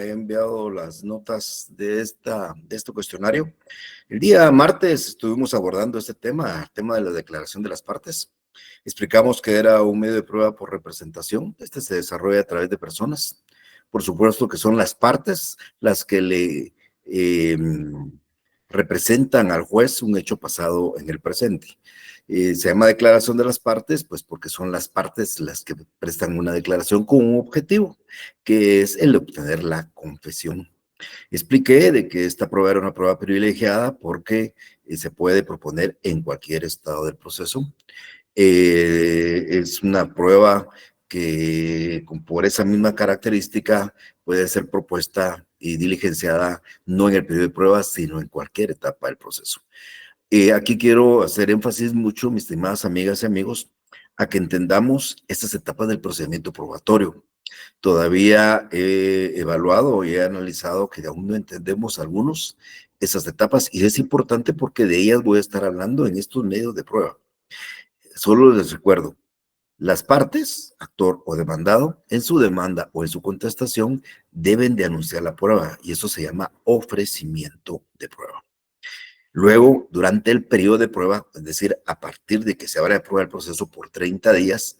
haya enviado las notas de este cuestionario. El día martes estuvimos abordando este tema, el tema de la declaración de las partes. Explicamos que era un medio de prueba por representación. Este se desarrolla a través de personas. Por supuesto que son las partes las que le representan al juez un hecho pasado en el presente. Se llama declaración de las partes, pues porque son las partes las que prestan una declaración con un objetivo, que es el de obtener la confesión. Expliqué de que esta prueba era una prueba privilegiada porque se puede proponer en cualquier estado del proceso. Es una prueba que por esa misma característica puede ser propuesta y diligenciada no en el periodo de prueba, sino en cualquier etapa del proceso. Aquí quiero hacer énfasis mucho, mis estimadas amigas y amigos, a que entendamos estas etapas del procedimiento probatorio. Todavía he evaluado y he analizado que aún no entendemos algunos esas etapas y es importante porque de ellas voy a estar hablando en estos medios de prueba. Solo les recuerdo, las partes, actor o demandado, en su demanda o en su contestación deben de anunciar la prueba y eso se llama ofrecimiento de prueba. Luego, durante el periodo de prueba, es decir, a partir de que se abra de prueba el proceso por 30 días,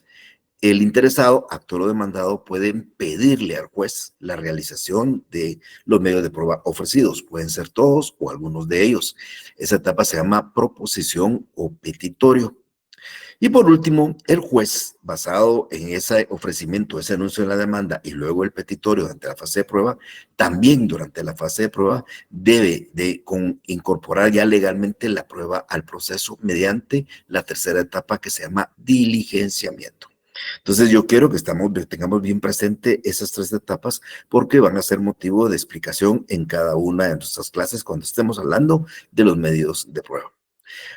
el interesado, actor o demandado, pueden pedirle al juez la realización de los medios de prueba ofrecidos. Pueden ser todos o algunos de ellos. Esa etapa se llama proposición o petitorio. Y por último, el juez, basado en ese ofrecimiento, ese anuncio de la demanda y luego el petitorio durante la fase de prueba, también durante la fase de prueba debe de incorporar ya legalmente la prueba al proceso mediante la tercera etapa que se llama diligenciamiento. Entonces yo quiero que tengamos bien presente esas tres etapas porque van a ser motivo de explicación en cada una de nuestras clases cuando estemos hablando de los medios de prueba.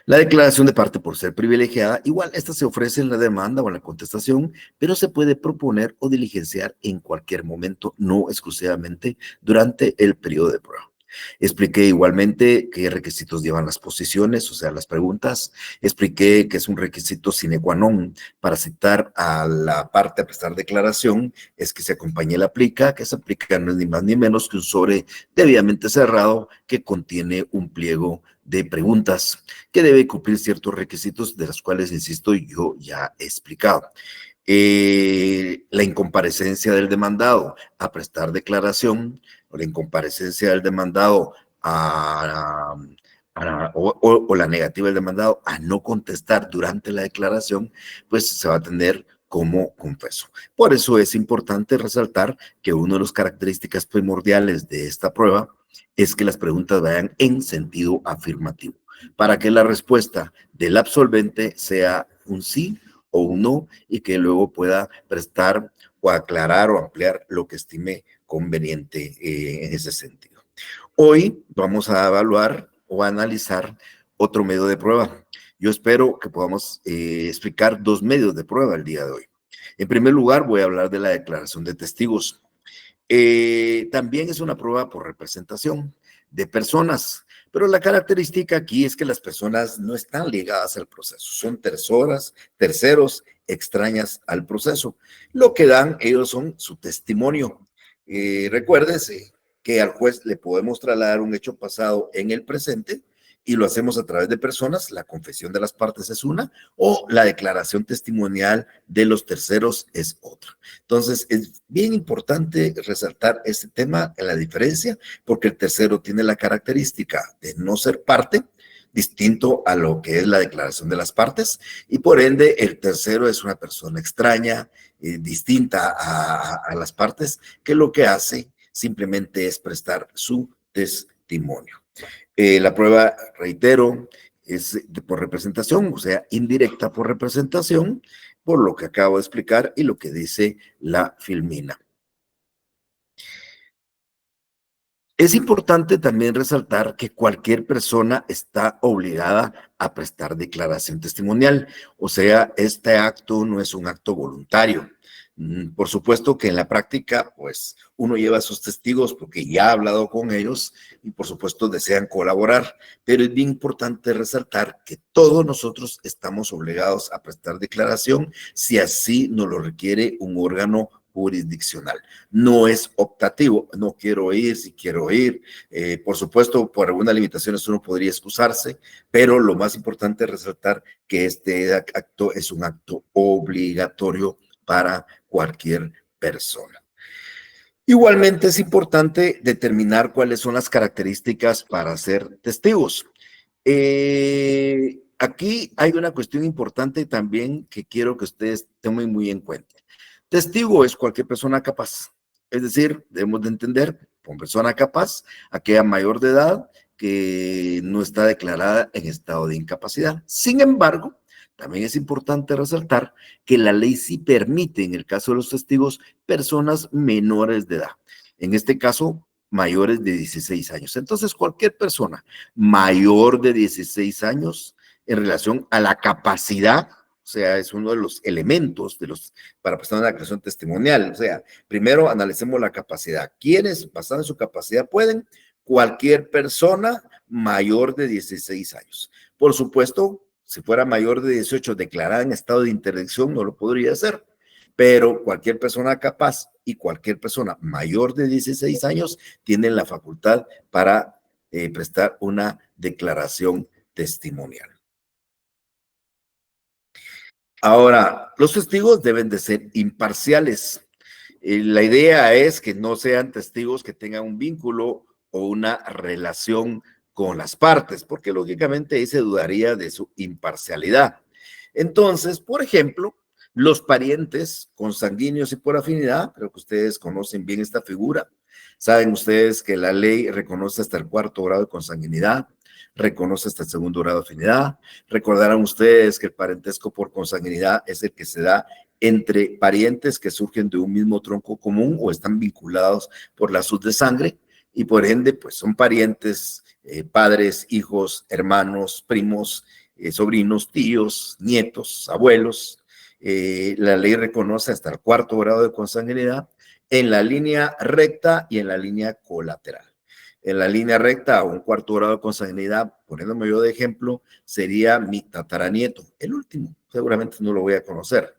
La declaración de parte por ser privilegiada, igual esta se ofrece en la demanda o en la contestación, pero se puede proponer o diligenciar en cualquier momento, no exclusivamente durante el periodo de prueba. Expliqué igualmente qué requisitos llevan las posiciones, o sea, las preguntas. Expliqué que es un requisito sine qua non para citar a la parte a prestar declaración, es que se acompañe la plica, que se aplica no es ni más ni menos que un sobre debidamente cerrado que contiene un pliego de preguntas que debe cumplir ciertos requisitos de los cuales, insisto, yo ya he explicado. La incomparecencia del demandado a prestar declaración, o la incomparecencia del demandado o la negativa del demandado a no contestar durante la declaración, pues se va a tener como confeso. Por eso es importante resaltar que una de las características primordiales de esta prueba es que las preguntas vayan en sentido afirmativo, para que la respuesta del absolvente sea un sí o un no y que luego pueda prestar o aclarar o ampliar lo que estime conveniente en ese sentido. Hoy vamos a evaluar o a analizar otro medio de prueba. Yo espero que podamos explicar dos medios de prueba el día de hoy. En primer lugar, voy a hablar de la declaración de testigos. También es una prueba por representación de personas, pero la característica aquí es que las personas no están ligadas al proceso, son terceros extrañas al proceso. Lo que dan ellos son su testimonio. Recuérdese que al juez le podemos trasladar un hecho pasado en el presente y lo hacemos a través de personas, la confesión de las partes es una, o la declaración testimonial de los terceros es otra. Entonces, es bien importante resaltar este tema en la diferencia, porque el tercero tiene la característica de no ser parte, distinto a lo que es la declaración de las partes, y por ende el tercero es una persona extraña, distinta a las partes, que lo que hace simplemente es prestar su testimonio. La prueba, reitero, es por representación, o sea, indirecta por representación, por lo que acabo de explicar y lo que dice la filmina. Es importante también resaltar que cualquier persona está obligada a prestar declaración testimonial, o sea, este acto no es un acto voluntario. Por supuesto que en la práctica, pues, uno lleva a sus testigos porque ya ha hablado con ellos y, por supuesto, desean colaborar, pero es bien importante resaltar que todos nosotros estamos obligados a prestar declaración si así nos lo requiere un órgano jurisdiccional. No es optativo, no quiero ir, si quiero ir. Por supuesto, por algunas limitaciones uno podría excusarse, pero lo más importante es resaltar que este acto es un acto obligatorio para cualquier persona. Igualmente es importante determinar cuáles son las características para ser testigos. Aquí hay una cuestión importante también que quiero que ustedes tomen muy en cuenta. Testigo es cualquier persona capaz. Es decir, debemos de entender, con persona capaz, aquella mayor de edad que no está declarada en estado de incapacidad. Sin embargo, también es importante resaltar que la ley sí permite, en el caso de los testigos, personas menores de edad. En este caso, mayores de 16 años. Entonces, cualquier persona mayor de 16 años en relación a la capacidad, o sea, es uno de los elementos para prestar una declaración testimonial. O sea, primero analicemos la capacidad. ¿Quiénes, basado en su capacidad, pueden? Cualquier persona mayor de 16 años. Por supuesto, si fuera mayor de 18 declarada en estado de interdicción, no lo podría hacer. Pero cualquier persona capaz y cualquier persona mayor de 16 años tienen la facultad para prestar una declaración testimonial. Ahora, los testigos deben de ser imparciales. La idea es que no sean testigos que tengan un vínculo o una relación con las partes, porque lógicamente ahí se dudaría de su imparcialidad. Entonces, por ejemplo, los parientes consanguíneos y por afinidad, creo que ustedes conocen bien esta figura. Saben ustedes que la ley reconoce hasta el 4º grado de consanguinidad, reconoce hasta el 2º grado de afinidad. Recordarán ustedes que el parentesco por consanguinidad es el que se da entre parientes que surgen de un mismo tronco común o están vinculados por lazos de sangre y por ende, pues son parientes, padres, hijos, hermanos, primos, sobrinos, tíos, nietos, abuelos. La ley reconoce hasta el 4º grado de consanguinidad en la línea recta y en la línea colateral. En la línea recta, a un 4º grado de consanguinidad, poniéndome yo de ejemplo, sería mi tataranieto, el último, seguramente no lo voy a conocer.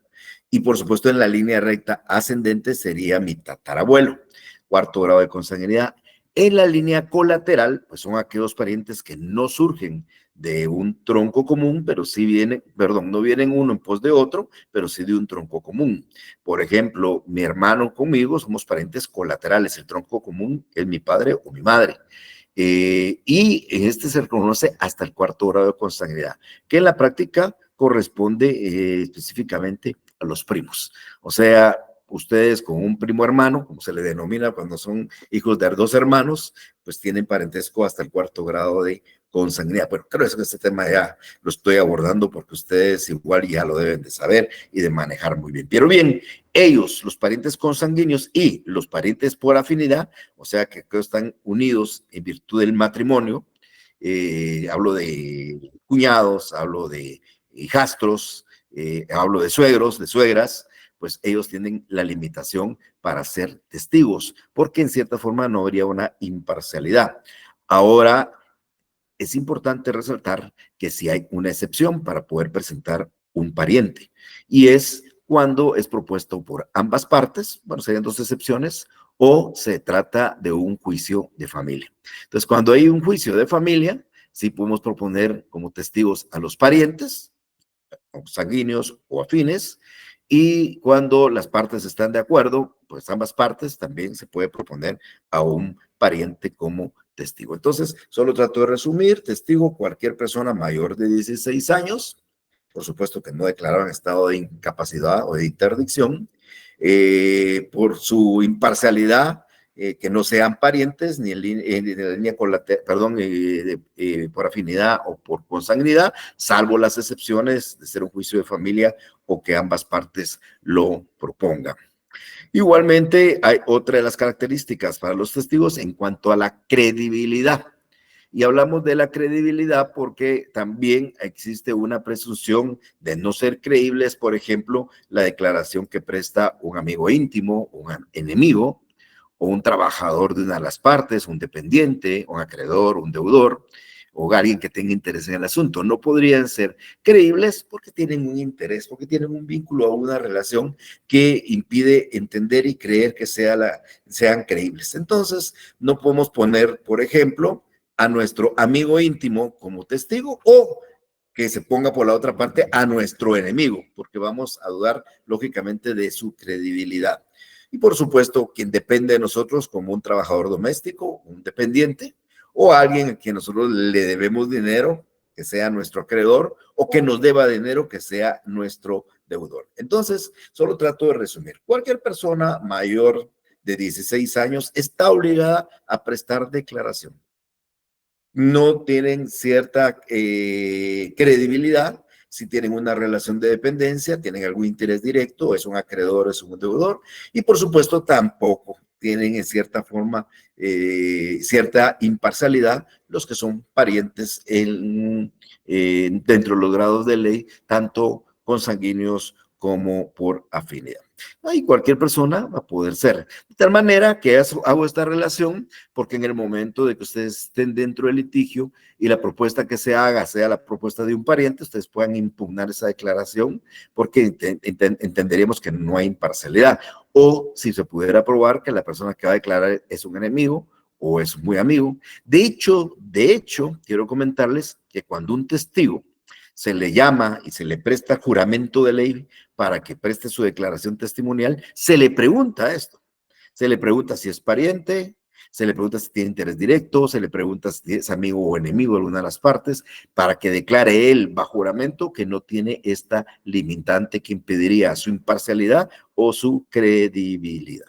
Y por supuesto, en la línea recta ascendente sería mi tatarabuelo, 4º grado de consanguinidad. En la línea colateral, pues son aquellos parientes que no surgen de un tronco común, pero sí vienen, perdón, no vienen uno en pos de otro, pero sí de un tronco común. Por ejemplo, mi hermano conmigo somos parientes colaterales, el tronco común es mi padre o mi madre. Y en este se reconoce hasta el 4º grado de consanguinidad, que en la práctica corresponde específicamente a los primos. O sea, ustedes con un primo hermano, como se le denomina cuando son hijos de 2 hermanos, pues tienen parentesco hasta el 4º grado de consanguinidad. Bueno, creo que este tema ya lo estoy abordando porque ustedes igual ya lo deben de saber y de manejar muy bien. Pero bien, ellos, los parientes consanguíneos y los parientes por afinidad, o sea que están unidos en virtud del matrimonio, hablo de cuñados, hablo de hijastros, hablo de suegros, de suegras, pues ellos tienen la limitación para ser testigos, porque en cierta forma no habría una imparcialidad. Ahora, es importante resaltar que sí hay una excepción para poder presentar un pariente, y es cuando es propuesto por ambas partes, bueno, serían 2 excepciones, o se trata de un juicio de familia. Entonces, cuando hay un juicio de familia, sí podemos proponer como testigos a los parientes, sanguíneos o afines, y cuando las partes están de acuerdo, pues ambas partes también se puede proponer a un pariente como testigo. Entonces, solo trato de resumir: testigo, cualquier persona mayor de 16 años, por supuesto que no declarado en estado de incapacidad o de interdicción, por su imparcialidad, que no sean parientes ni en la línea colateral, perdón, por afinidad o por consanguinidad, salvo las excepciones de ser un juicio de familia o que ambas partes lo propongan. Igualmente, hay otra de las características para los testigos en cuanto a la credibilidad. Y hablamos de la credibilidad porque también existe una presunción de no ser creíbles, por ejemplo, la declaración que presta un amigo íntimo, un enemigo, o un trabajador de una de las partes, un dependiente, un acreedor, un deudor, o alguien que tenga interés en el asunto. No podrían ser creíbles porque tienen un interés, porque tienen un vínculo o una relación que impide entender y creer que sean creíbles. Entonces, no podemos poner, por ejemplo, a nuestro amigo íntimo como testigo o que se ponga por la otra parte a nuestro enemigo, porque vamos a dudar lógicamente de su credibilidad. Y por supuesto, quien depende de nosotros como un trabajador doméstico, un dependiente, o alguien a quien nosotros le debemos dinero, que sea nuestro acreedor, o que nos deba dinero, que sea nuestro deudor. Entonces, solo trato de resumir. Cualquier persona mayor de 16 años está obligada a prestar declaración. No tienen cierta credibilidad si tienen una relación de dependencia, tienen algún interés directo, es un acreedor, es un deudor, y por supuesto tampoco tienen en cierta forma cierta imparcialidad los que son parientes dentro de los grados de ley, tanto consanguíneos como por afinidad. Y cualquier persona va a poder ser. De tal manera que hago esta relación porque en el momento de que ustedes estén dentro del litigio y la propuesta que se haga sea la propuesta de un pariente, ustedes puedan impugnar esa declaración porque entenderíamos que no hay imparcialidad. O si se pudiera probar que la persona que va a declarar es un enemigo o es muy amigo. De hecho, quiero comentarles que cuando un testigo se le llama y se le presta juramento de ley para que preste su declaración testimonial, se le pregunta esto. Se le pregunta si es pariente, se le pregunta si tiene interés directo, se le pregunta si es amigo o enemigo de alguna de las partes, para que declare él bajo juramento que no tiene esta limitante que impediría su imparcialidad o su credibilidad.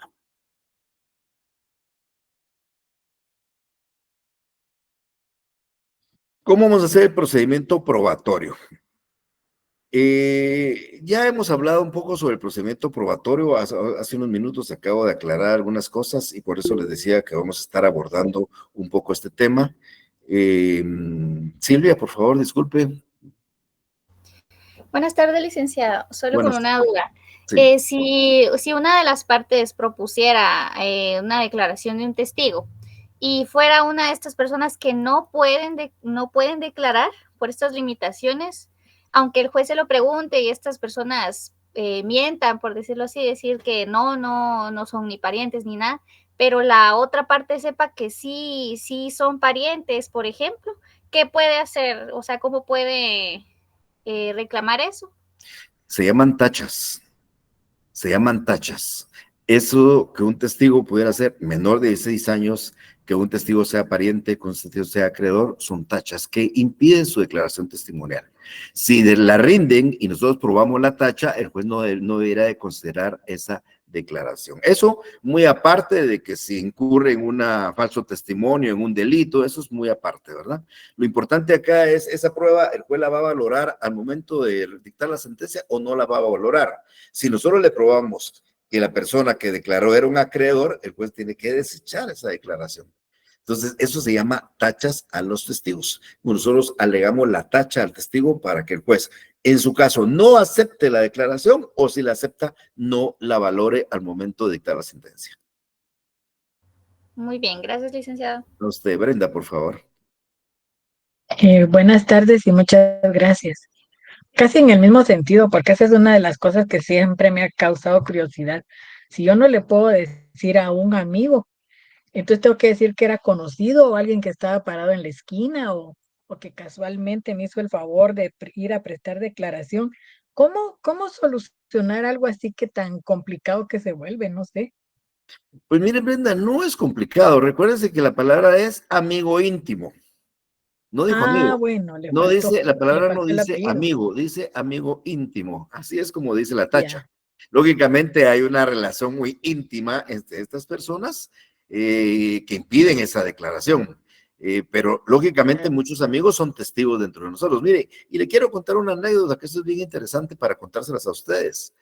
¿Cómo vamos a hacer el procedimiento probatorio? Ya hemos hablado un poco sobre el procedimiento probatorio. Hace unos minutos acabo de aclarar algunas cosas y por eso les decía que vamos a estar abordando un poco este tema. Silvia, por favor, disculpe. Buenas tardes, licenciado. Solo con Bueno, una duda. sí. Si una de las partes propusiera una declaración de un testigo y fuera una de estas personas que no pueden declarar por estas limitaciones, aunque el juez se lo pregunte y estas personas mientan, por decirlo así, decir que no son ni parientes ni nada, pero la otra parte sepa que sí son parientes, por ejemplo, ¿qué puede hacer? O sea, ¿cómo puede reclamar eso? Se llaman tachas. Se llaman tachas. Eso que un testigo pudiera ser menor de 16 años, que un testigo sea pariente, que un testigo sea acreedor, son tachas que impiden su declaración testimonial. Si la rinden y nosotros probamos la tacha, el juez no debería de considerar esa declaración. Eso muy aparte de que si incurre en un falso testimonio, en un delito, eso es muy aparte, ¿verdad? Lo importante acá es esa prueba, el juez la va a valorar al momento de dictar la sentencia o no la va a valorar. Si nosotros le probamos que la persona que declaró era un acreedor, el juez tiene que desechar esa declaración. Entonces, eso se llama tachas a los testigos. Nosotros alegamos la tacha al testigo para que el juez, en su caso, no acepte la declaración o si la acepta, no la valore al momento de dictar la sentencia. Muy bien, gracias, licenciado. Usted, Brenda, por favor. Buenas tardes y muchas gracias. Casi en el mismo sentido, porque esa es una de las cosas que siempre me ha causado curiosidad. Si yo no le puedo decir a un amigo, entonces tengo que decir que era conocido o alguien que estaba parado en la esquina o que casualmente me hizo el favor de ir a prestar declaración. ¿Cómo solucionar algo así que tan complicado que se vuelve? No sé. Pues mire, Brenda, no es complicado. Recuérdense que la palabra es amigo íntimo. No dijo Ah, amigo. bueno, No dice, la le palabra no faltó el dice apellido. amigo, dice amigo íntimo. Así es como dice la tacha. Ya. Lógicamente hay una relación muy íntima entre estas personas que impiden esa declaración. Pero lógicamente Ah, muchos amigos son testigos dentro de nosotros. Mire, y le quiero contar una anécdota que esto es bien interesante para contárselas a ustedes.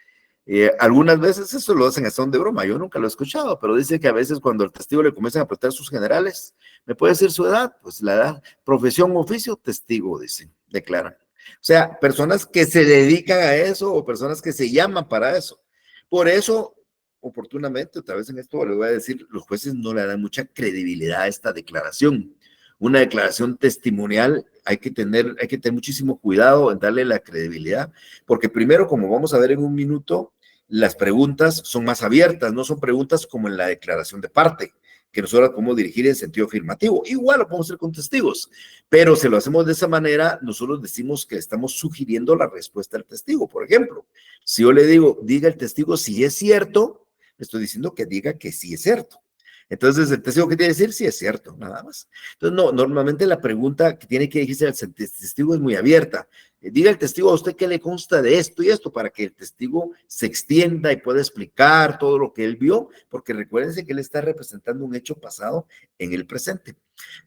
Algunas veces eso lo hacen a son de broma, yo nunca lo he escuchado, pero dice que a veces cuando al testigo le comienzan a prestar sus generales, ¿me puede decir su edad? Pues la edad, profesión, oficio, testigo, dicen, declaran. O sea, personas que se dedican a eso o personas que se llaman para eso. Por eso, oportunamente, otra vez en esto le voy a decir, los jueces no le dan mucha credibilidad a esta declaración, una declaración testimonial, hay que tener muchísimo cuidado en darle la credibilidad, porque primero, como vamos a ver en un minuto, las preguntas son más abiertas, no son preguntas como en la declaración de parte, que nosotros podemos dirigir en sentido afirmativo. Igual lo podemos hacer con testigos, pero si lo hacemos de esa manera, nosotros decimos que estamos sugiriendo la respuesta al testigo. Por ejemplo, si yo le digo, diga el testigo si es cierto, le estoy diciendo que diga que sí es cierto. Entonces, el testigo, ¿qué tiene que decir? Sí es cierto, nada más. Entonces, no, normalmente la pregunta que tiene que decirse al testigo es muy abierta. Diga el testigo a usted qué le consta de esto y esto, para que el testigo se extienda y pueda explicar todo lo que él vio, porque recuérdense que él está representando un hecho pasado en el presente.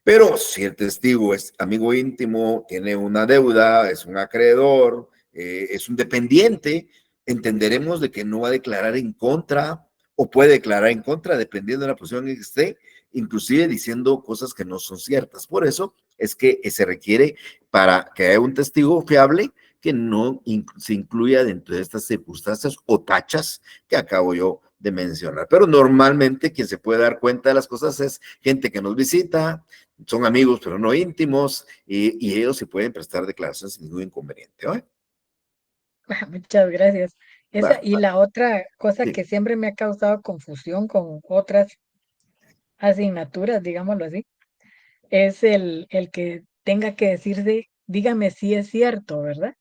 Pero si el testigo es amigo íntimo, tiene una deuda, es un acreedor, es un dependiente, entenderemos de que no va a declarar en contra o puede declarar en contra, dependiendo de la posición en que esté, inclusive diciendo cosas que no son ciertas. Por eso es que se requiere, para que haya un testigo fiable, que no se incluya dentro de estas circunstancias o tachas que acabo yo de mencionar. Pero normalmente quien se puede dar cuenta de las cosas es gente que nos visita, son amigos pero no íntimos, y ellos se pueden prestar declaraciones sin ningún inconveniente. ¿Eh? Muchas gracias. Esa, Va, y la otra cosa sí. que siempre me ha causado confusión con otras asignaturas, digámoslo así, es el que tenga que decirse, dígame si es cierto, ¿verdad?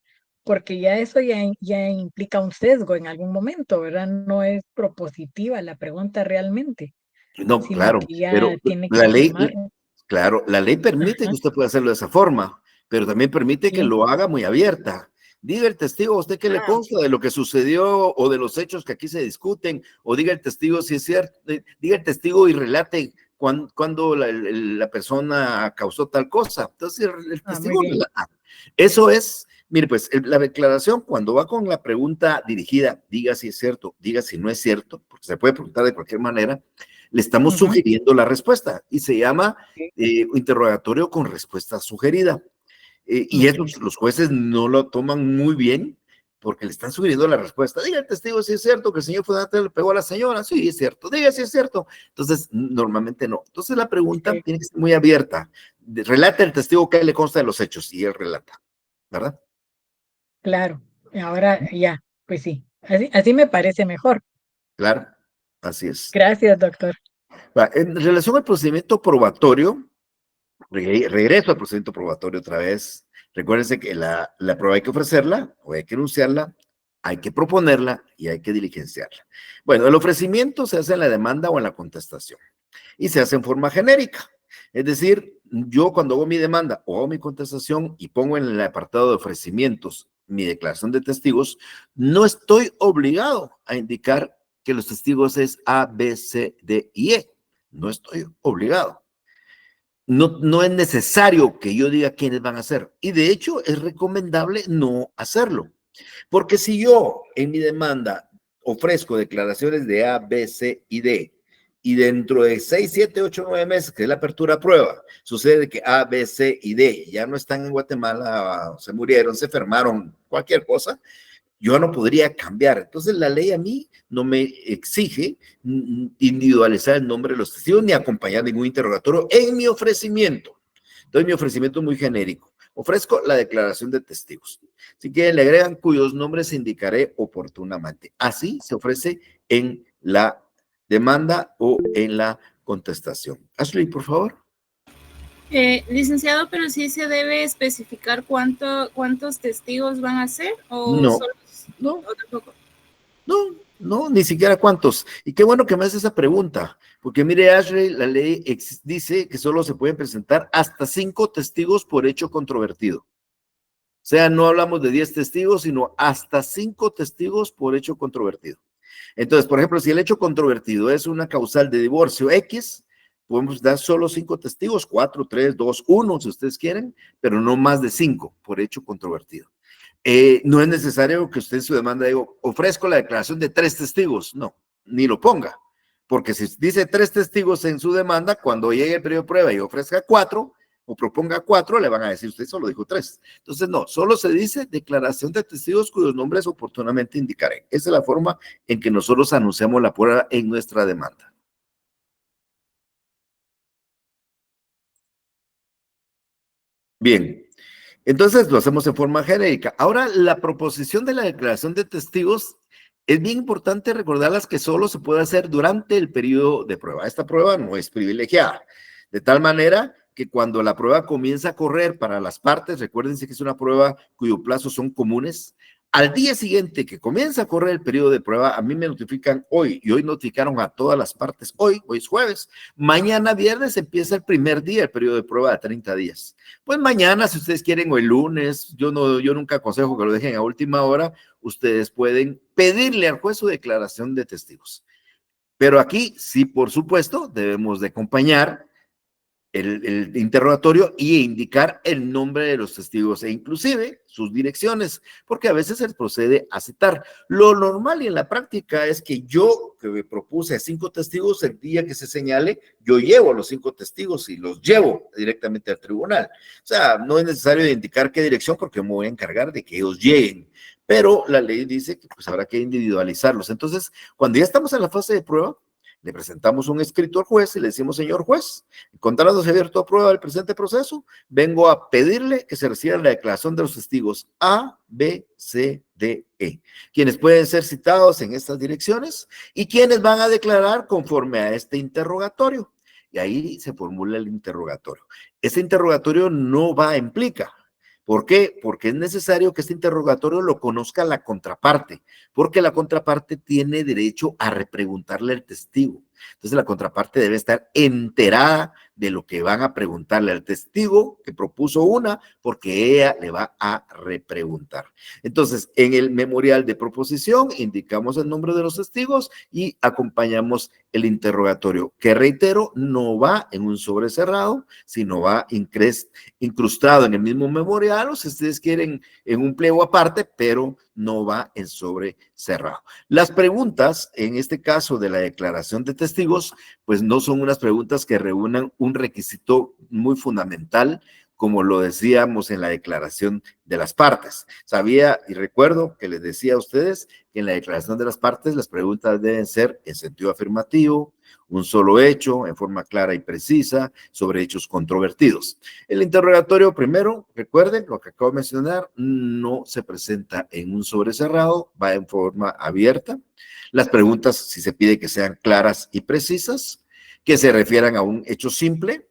Porque ya eso ya implica un sesgo en algún momento, ¿verdad? No es propositiva la pregunta realmente, No, sino claro, que ya pero tiene que la ley, afirmar. claro, la ley permite que Ajá, usted pueda hacerlo de esa forma, pero también permite que sí. lo haga muy abierta. Diga el testigo a usted qué le Ah, consta de lo que sucedió o de los hechos que aquí se discuten, o diga el testigo si es cierto, diga el testigo y relate cuando la persona causó tal cosa. Entonces, el muy testigo bien. relata. Eso es, mire, pues la declaración cuando va con la pregunta dirigida, diga si es cierto, diga si no es cierto, porque se puede preguntar de cualquier manera, le estamos Ujú, sugiriendo la respuesta y se llama sí, interrogatorio con respuesta sugerida. Y ok, eso los jueces no lo toman muy bien porque le están sugiriendo la respuesta. Diga el testigo si es cierto que el señor Fonate le pegó a la señora. Sí, es cierto. Diga si es cierto. Entonces, normalmente no. Entonces, la pregunta sí, tiene que ser muy abierta. Relata el testigo qué le consta de los hechos y él relata, ¿verdad? claro. Ahora ya, pues sí. Así me parece mejor. Claro, así es. Gracias, doctor. Va, en relación al procedimiento probatorio, regreso al procedimiento probatorio otra vez. Recuérdense que la prueba hay que ofrecerla o hay que enunciarla, hay que proponerla y hay que diligenciarla. Bueno, el ofrecimiento se hace en la demanda o en la contestación y se hace en forma genérica. Es decir, yo cuando hago mi demanda o hago mi contestación y pongo en el apartado de ofrecimientos mi declaración de testigos, no estoy obligado a indicar que los testigos es A, B, C, D y E. No estoy obligado. No, no es necesario que yo diga quiénes van a ser. Y de hecho es recomendable no hacerlo. Porque si yo en mi demanda ofrezco declaraciones de A, B, C y D, y dentro de 6, 7, 8, 9 meses, que es la apertura a prueba, sucede que A, B, C y D ya no están en Guatemala, se murieron, se enfermaron, cualquier cosa, yo no podría cambiar. Entonces la ley a mí no me exige individualizar el nombre de los testigos ni acompañar ningún interrogatorio en mi ofrecimiento. Entonces mi ofrecimiento es muy genérico. Ofrezco la declaración de testigos. Si quieren, le agregan cuyos nombres indicaré oportunamente. Así se ofrece en la demanda o en la contestación. Ashley, por favor. Licenciado, pero sí se debe especificar cuántos testigos van a ser o No, solo no, o tampoco. no, no, ni siquiera cuántos. Y qué bueno que me hace esa pregunta, porque mire, Ashley, la ley dice que solo se pueden presentar hasta 5 testigos por hecho controvertido. O sea, no hablamos de 10 testigos, sino hasta 5 testigos por hecho controvertido. Entonces, por ejemplo, si el hecho controvertido es una causal de divorcio X, podemos dar solo 5 testigos, 4, 3, 2, 1, si ustedes quieren, pero no más de 5 por hecho controvertido. No es necesario que usted en su demanda diga, ofrezco la declaración de 3 testigos. No, ni lo ponga. Porque si dice 3 testigos en su demanda, cuando llegue el periodo de prueba y ofrezca 4 o proponga 4, le van a decir, usted solo dijo 3. Entonces, no, solo se dice declaración de testigos cuyos nombres oportunamente indicaré. Esa es la forma en que nosotros anunciamos la prueba en nuestra demanda. Bien, entonces lo hacemos en forma genérica. Ahora, la proposición de la declaración de testigos es bien importante recordarlas que solo se puede hacer durante el periodo de prueba. Esta prueba no es privilegiada, de tal manera que cuando la prueba comienza a correr para las partes, recuérdense que es una prueba cuyo plazo son comunes, al día siguiente que comienza a correr el periodo de prueba, a mí me notifican hoy, y hoy notificaron a todas las partes hoy es jueves, mañana viernes empieza el primer día, el periodo de prueba de 30 días. Pues mañana, si ustedes quieren, o el lunes, yo nunca aconsejo que lo dejen a última hora, ustedes pueden pedirle al juez su declaración de testigos. Pero aquí, sí, por supuesto, debemos de acompañar el interrogatorio y indicar el nombre de los testigos e inclusive sus direcciones, porque a veces se procede a citar. Lo normal y en la práctica es que yo, que me propuse 5 testigos, el día que se señale, yo llevo a los 5 testigos y los llevo directamente al tribunal. O sea, no es necesario indicar qué dirección porque me voy a encargar de que ellos lleguen, pero la ley dice que pues habrá que individualizarlos. Entonces, cuando ya estamos en la fase de prueba, le presentamos un escrito al juez y le decimos, señor juez, encontrándose abierto a prueba del presente proceso, vengo a pedirle que se reciba la declaración de los testigos A, B, C, D, E, quienes pueden ser citados en estas direcciones y quienes van a declarar conforme a este interrogatorio. Y ahí se formula el interrogatorio. Este interrogatorio no va en plica. ¿Por qué? Porque es necesario que este interrogatorio lo conozca la contraparte, porque la contraparte tiene derecho a repreguntarle al testigo. Entonces la contraparte debe estar enterada de lo que van a preguntarle al testigo que propuso una, porque ella le va a repreguntar. Entonces, en el memorial de proposición indicamos el nombre de los testigos y acompañamos el interrogatorio, que reitero, no va en un sobre cerrado, sino va incrustado en el mismo memorial, o si ustedes quieren en un pliego aparte, pero no va en sobre cerrado. Las preguntas, en este caso de la declaración de testigos, pues no son unas preguntas que reúnan un requisito muy fundamental, como lo decíamos en la declaración de las partes. Sabía y recuerdo que les decía a ustedes que en la declaración de las partes las preguntas deben ser en sentido afirmativo, un solo hecho, en forma clara y precisa, sobre hechos controvertidos. El interrogatorio, primero, recuerden lo que acabo de mencionar, no se presenta en un sobre cerrado, va en forma abierta. Las preguntas, si se pide que sean claras y precisas, que se refieran a un hecho simple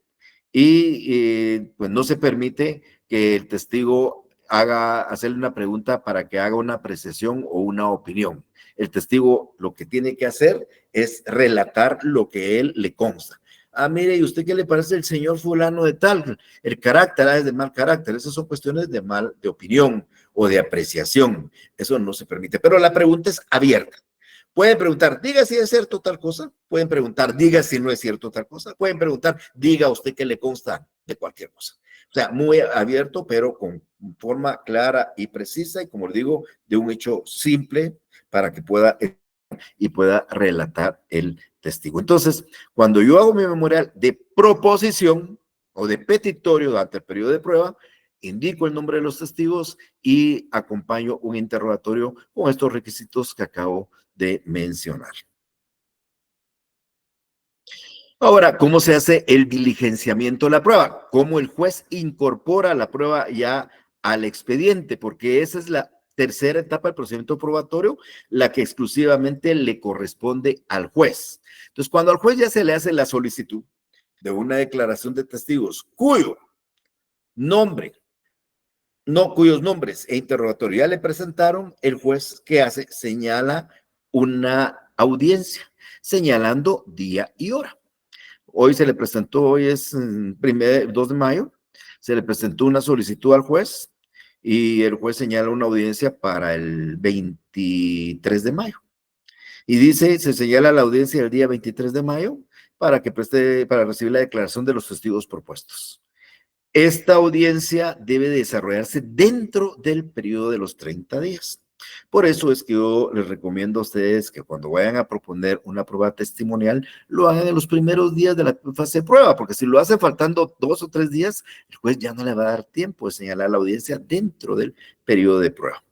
y pues no se permite que el testigo hacerle una pregunta para que haga una apreciación o una opinión. El testigo lo que tiene que hacer es relatar lo que él le consta. Ah, mire, ¿y usted qué le parece el señor fulano de tal? El carácter es de mal carácter. Esas son cuestiones de opinión o de apreciación. Eso no se permite. Pero la pregunta es abierta. Pueden preguntar, diga si es cierto tal cosa. Pueden preguntar, diga si no es cierto tal cosa. Pueden preguntar, diga usted qué le consta de cualquier cosa. O sea, muy abierto, pero con forma clara y precisa y, como le digo, de un hecho simple para que pueda relatar el testigo. Entonces, cuando yo hago mi memorial de proposición o de petitorio durante el periodo de prueba, indico el nombre de los testigos y acompaño un interrogatorio con estos requisitos que acabo de mencionar. Ahora, ¿cómo se hace el diligenciamiento de la prueba? ¿Cómo el juez incorpora la prueba ya al expediente? Porque esa es la tercera etapa del procedimiento probatorio, la que exclusivamente le corresponde al juez. Entonces, cuando al juez ya se le hace la solicitud de una declaración de testigos cuyos nombres e interrogatorio ya le presentaron, el juez, ¿qué hace? Señala una audiencia, señalando día y hora. Hoy se le presentó, hoy es 2 de mayo, se le presentó una solicitud al juez y el juez señala una audiencia para el 23 de mayo. Y dice, se señala la audiencia el día 23 de mayo para recibir la declaración de los testigos propuestos. Esta audiencia debe desarrollarse dentro del periodo de los 30 días. Por eso es que yo les recomiendo a ustedes que cuando vayan a proponer una prueba testimonial, lo hagan en los primeros días de la fase de prueba, porque si lo hacen faltando 2 o 3 días, el juez ya no le va a dar tiempo de señalar la audiencia dentro del periodo de prueba.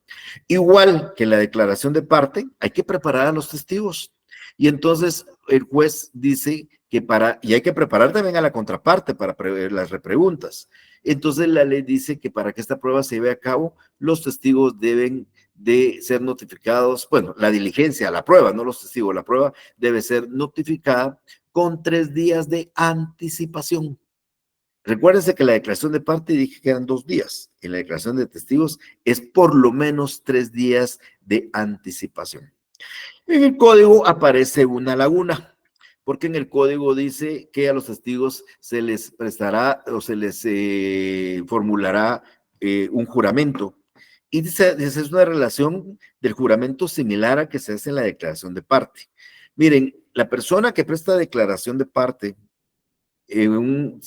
Igual que la declaración de parte, hay que preparar a los testigos. Y entonces el juez dice y hay que preparar también a la contraparte para las repreguntas. Entonces la ley dice que para que esta prueba se lleve a cabo, los testigos deben de ser notificados, bueno, la diligencia, la prueba, no los testigos, la prueba debe ser notificada con 3 días de anticipación. Recuérdense que la declaración de parte dije que eran 2 días. En la declaración de testigos es por lo menos 3 días de anticipación. En el código aparece una laguna, porque en el código dice que a los testigos se les prestará o se les formulará un juramento. Y dice, es una relación del juramento similar a que se hace en la declaración de parte. Miren, la persona que presta declaración de parte en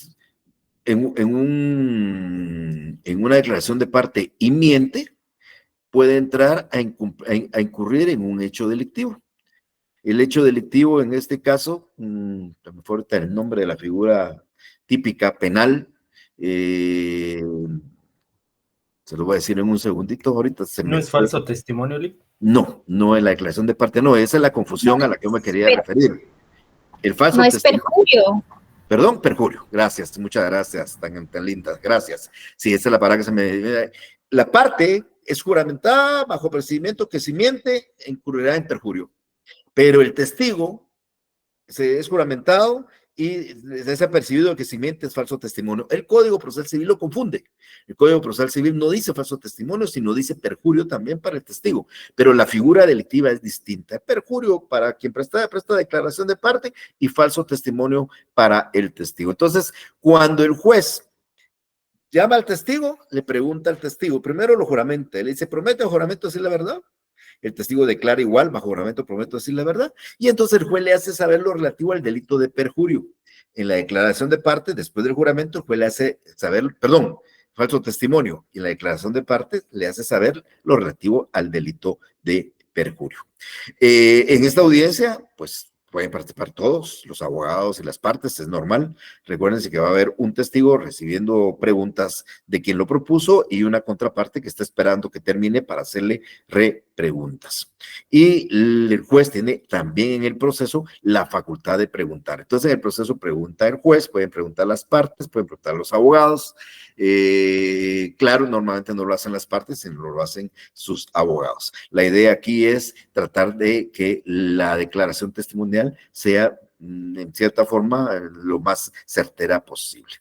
una declaración de parte y miente, puede entrar a incurrir en un hecho delictivo. El hecho delictivo en este caso, me falta el nombre de la figura típica penal, se lo voy a decir en un segundito, ahorita se ¿No es falso testimonio, Lee? No, no en la declaración de parte, no, esa es la confusión a la que yo me quería referir. El falso no es perjurio. Perdón, perjurio. Gracias, muchas gracias, tan lindas, gracias. Sí, esa es la palabra que se me... La parte es juramentada bajo procedimiento que si miente, incurrirá en perjurio. Pero el testigo es juramentado y es apercibido que si miente es falso testimonio. El Código Procesal Civil lo confunde. El Código Procesal Civil no dice falso testimonio, sino dice perjurio también para el testigo. Pero la figura delictiva es distinta. Perjurio para quien presta declaración de parte y falso testimonio para el testigo. Entonces, cuando el juez llama al testigo, le pregunta al testigo, primero lo juramenta, le dice, ¿promete o juramento decir la verdad? El testigo declara igual, bajo juramento prometo decir la verdad, y entonces el juez le hace saber lo relativo al delito de perjurio. En la declaración de parte, después del juramento, el juez le hace saber, falso testimonio, y en la declaración de parte le hace saber lo relativo al delito de perjurio. En esta audiencia, pues, pueden participar todos, los abogados y las partes, es normal. Recuérdense que va a haber un testigo recibiendo preguntas de quien lo propuso y una contraparte que está esperando que termine para hacerle repreguntas. Y el juez tiene también en el proceso la facultad de preguntar. Entonces, en el proceso pregunta el juez, pueden preguntar las partes, pueden preguntar los abogados. Claro, normalmente no lo hacen las partes, sino lo hacen sus abogados. La idea aquí es tratar de que la declaración testimonial sea, en cierta forma, lo más certera posible.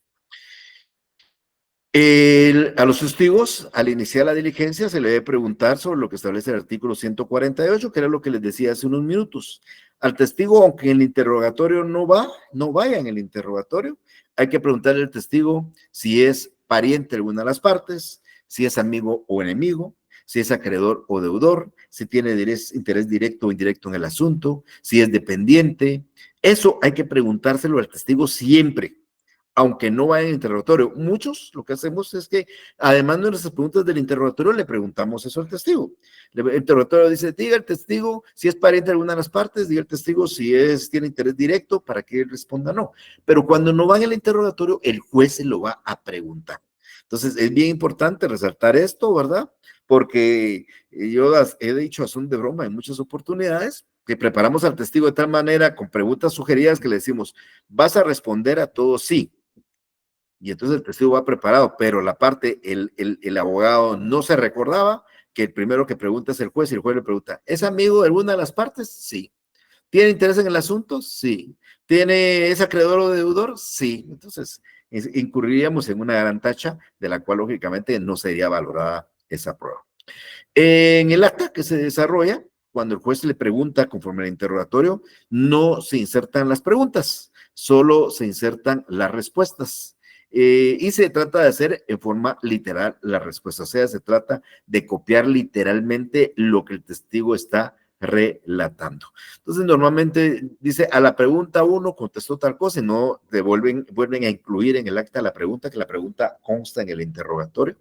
A los testigos, al iniciar la diligencia, se le debe preguntar sobre lo que establece el artículo 148, que era lo que les decía hace unos minutos. Al testigo, aunque en el interrogatorio no vaya en el interrogatorio, hay que preguntarle al testigo si es pariente de alguna de las partes, si es amigo o enemigo, si es acreedor o deudor, si tiene interés directo o indirecto en el asunto, si es dependiente. Eso hay que preguntárselo al testigo siempre, aunque no vaya en el interrogatorio. Muchos lo que hacemos es que, además de nuestras preguntas del interrogatorio, le preguntamos eso al testigo. El interrogatorio dice, diga el testigo si es pariente de alguna de las partes, diga el testigo si tiene interés directo para que él responda no. Pero cuando no va en el interrogatorio, el juez se lo va a preguntar. Entonces, es bien importante resaltar esto, ¿verdad? Porque yo he dicho, son de broma en muchas oportunidades, que preparamos al testigo de tal manera, con preguntas sugeridas, que le decimos, vas a responder a todo sí. Y entonces el testigo va preparado, pero la parte, el abogado no se recordaba que el primero que pregunta es el juez, y el juez le pregunta, ¿es amigo de alguna de las partes? Sí. ¿Tiene interés en el asunto? Sí. ¿Es acreedor o deudor? Sí. Entonces, incurriríamos en una gran tacha de la cual, lógicamente, no sería valorada esa prueba. En el acta que se desarrolla, cuando el juez le pregunta conforme al interrogatorio, no se insertan las preguntas, solo se insertan las respuestas. Y se trata de hacer en forma literal la respuesta, o sea, se trata de copiar literalmente lo que el testigo está relatando. Entonces, normalmente dice, a la pregunta 1 contestó tal cosa y no vuelven a incluir en el acta la pregunta, que la pregunta consta en el interrogatorio.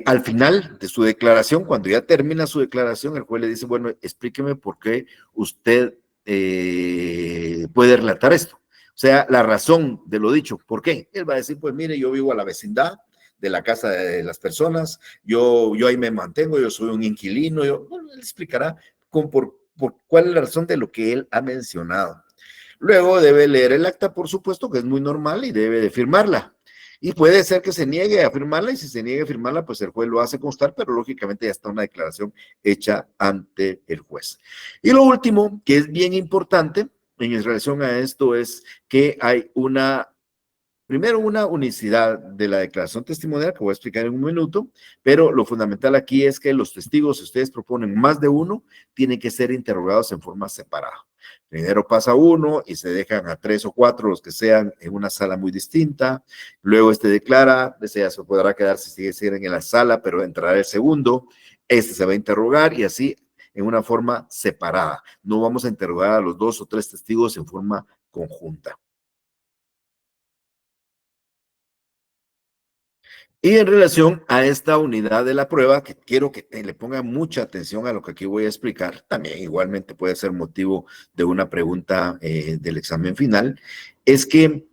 Al final de su declaración, cuando ya termina su declaración, el juez le dice, bueno, explíqueme por qué usted puede relatar esto. O sea, la razón de lo dicho. ¿Por qué? Él va a decir, pues mire, yo vivo a la vecindad de la casa de las personas, yo ahí me mantengo, yo soy un inquilino, él explicará cuál es la razón de lo que él ha mencionado. Luego debe leer el acta, por supuesto, que es muy normal, y debe de firmarla. Y puede ser que se niegue a firmarla, y si se niegue a firmarla, pues el juez lo hace constar, pero lógicamente ya está una declaración hecha ante el juez. Y lo último, que es bien importante en relación a esto, es que hay primero una unicidad de la declaración testimonial, que voy a explicar en un minuto, pero lo fundamental aquí es que los testigos, si ustedes proponen más de uno, tienen que ser interrogados en forma separada. Primero pasa uno y se dejan a 3 o 4, los que sean, en una sala muy distinta. Luego declara, ese ya se podrá quedar si sigue en la sala, pero entrará el segundo. Se va a interrogar y así en una forma separada. No vamos a interrogar a los 2 o 3 testigos en forma conjunta. Y en relación a esta unidad de la prueba, que quiero que le pongan mucha atención a lo que aquí voy a explicar, también igualmente puede ser motivo de una pregunta del examen final, es que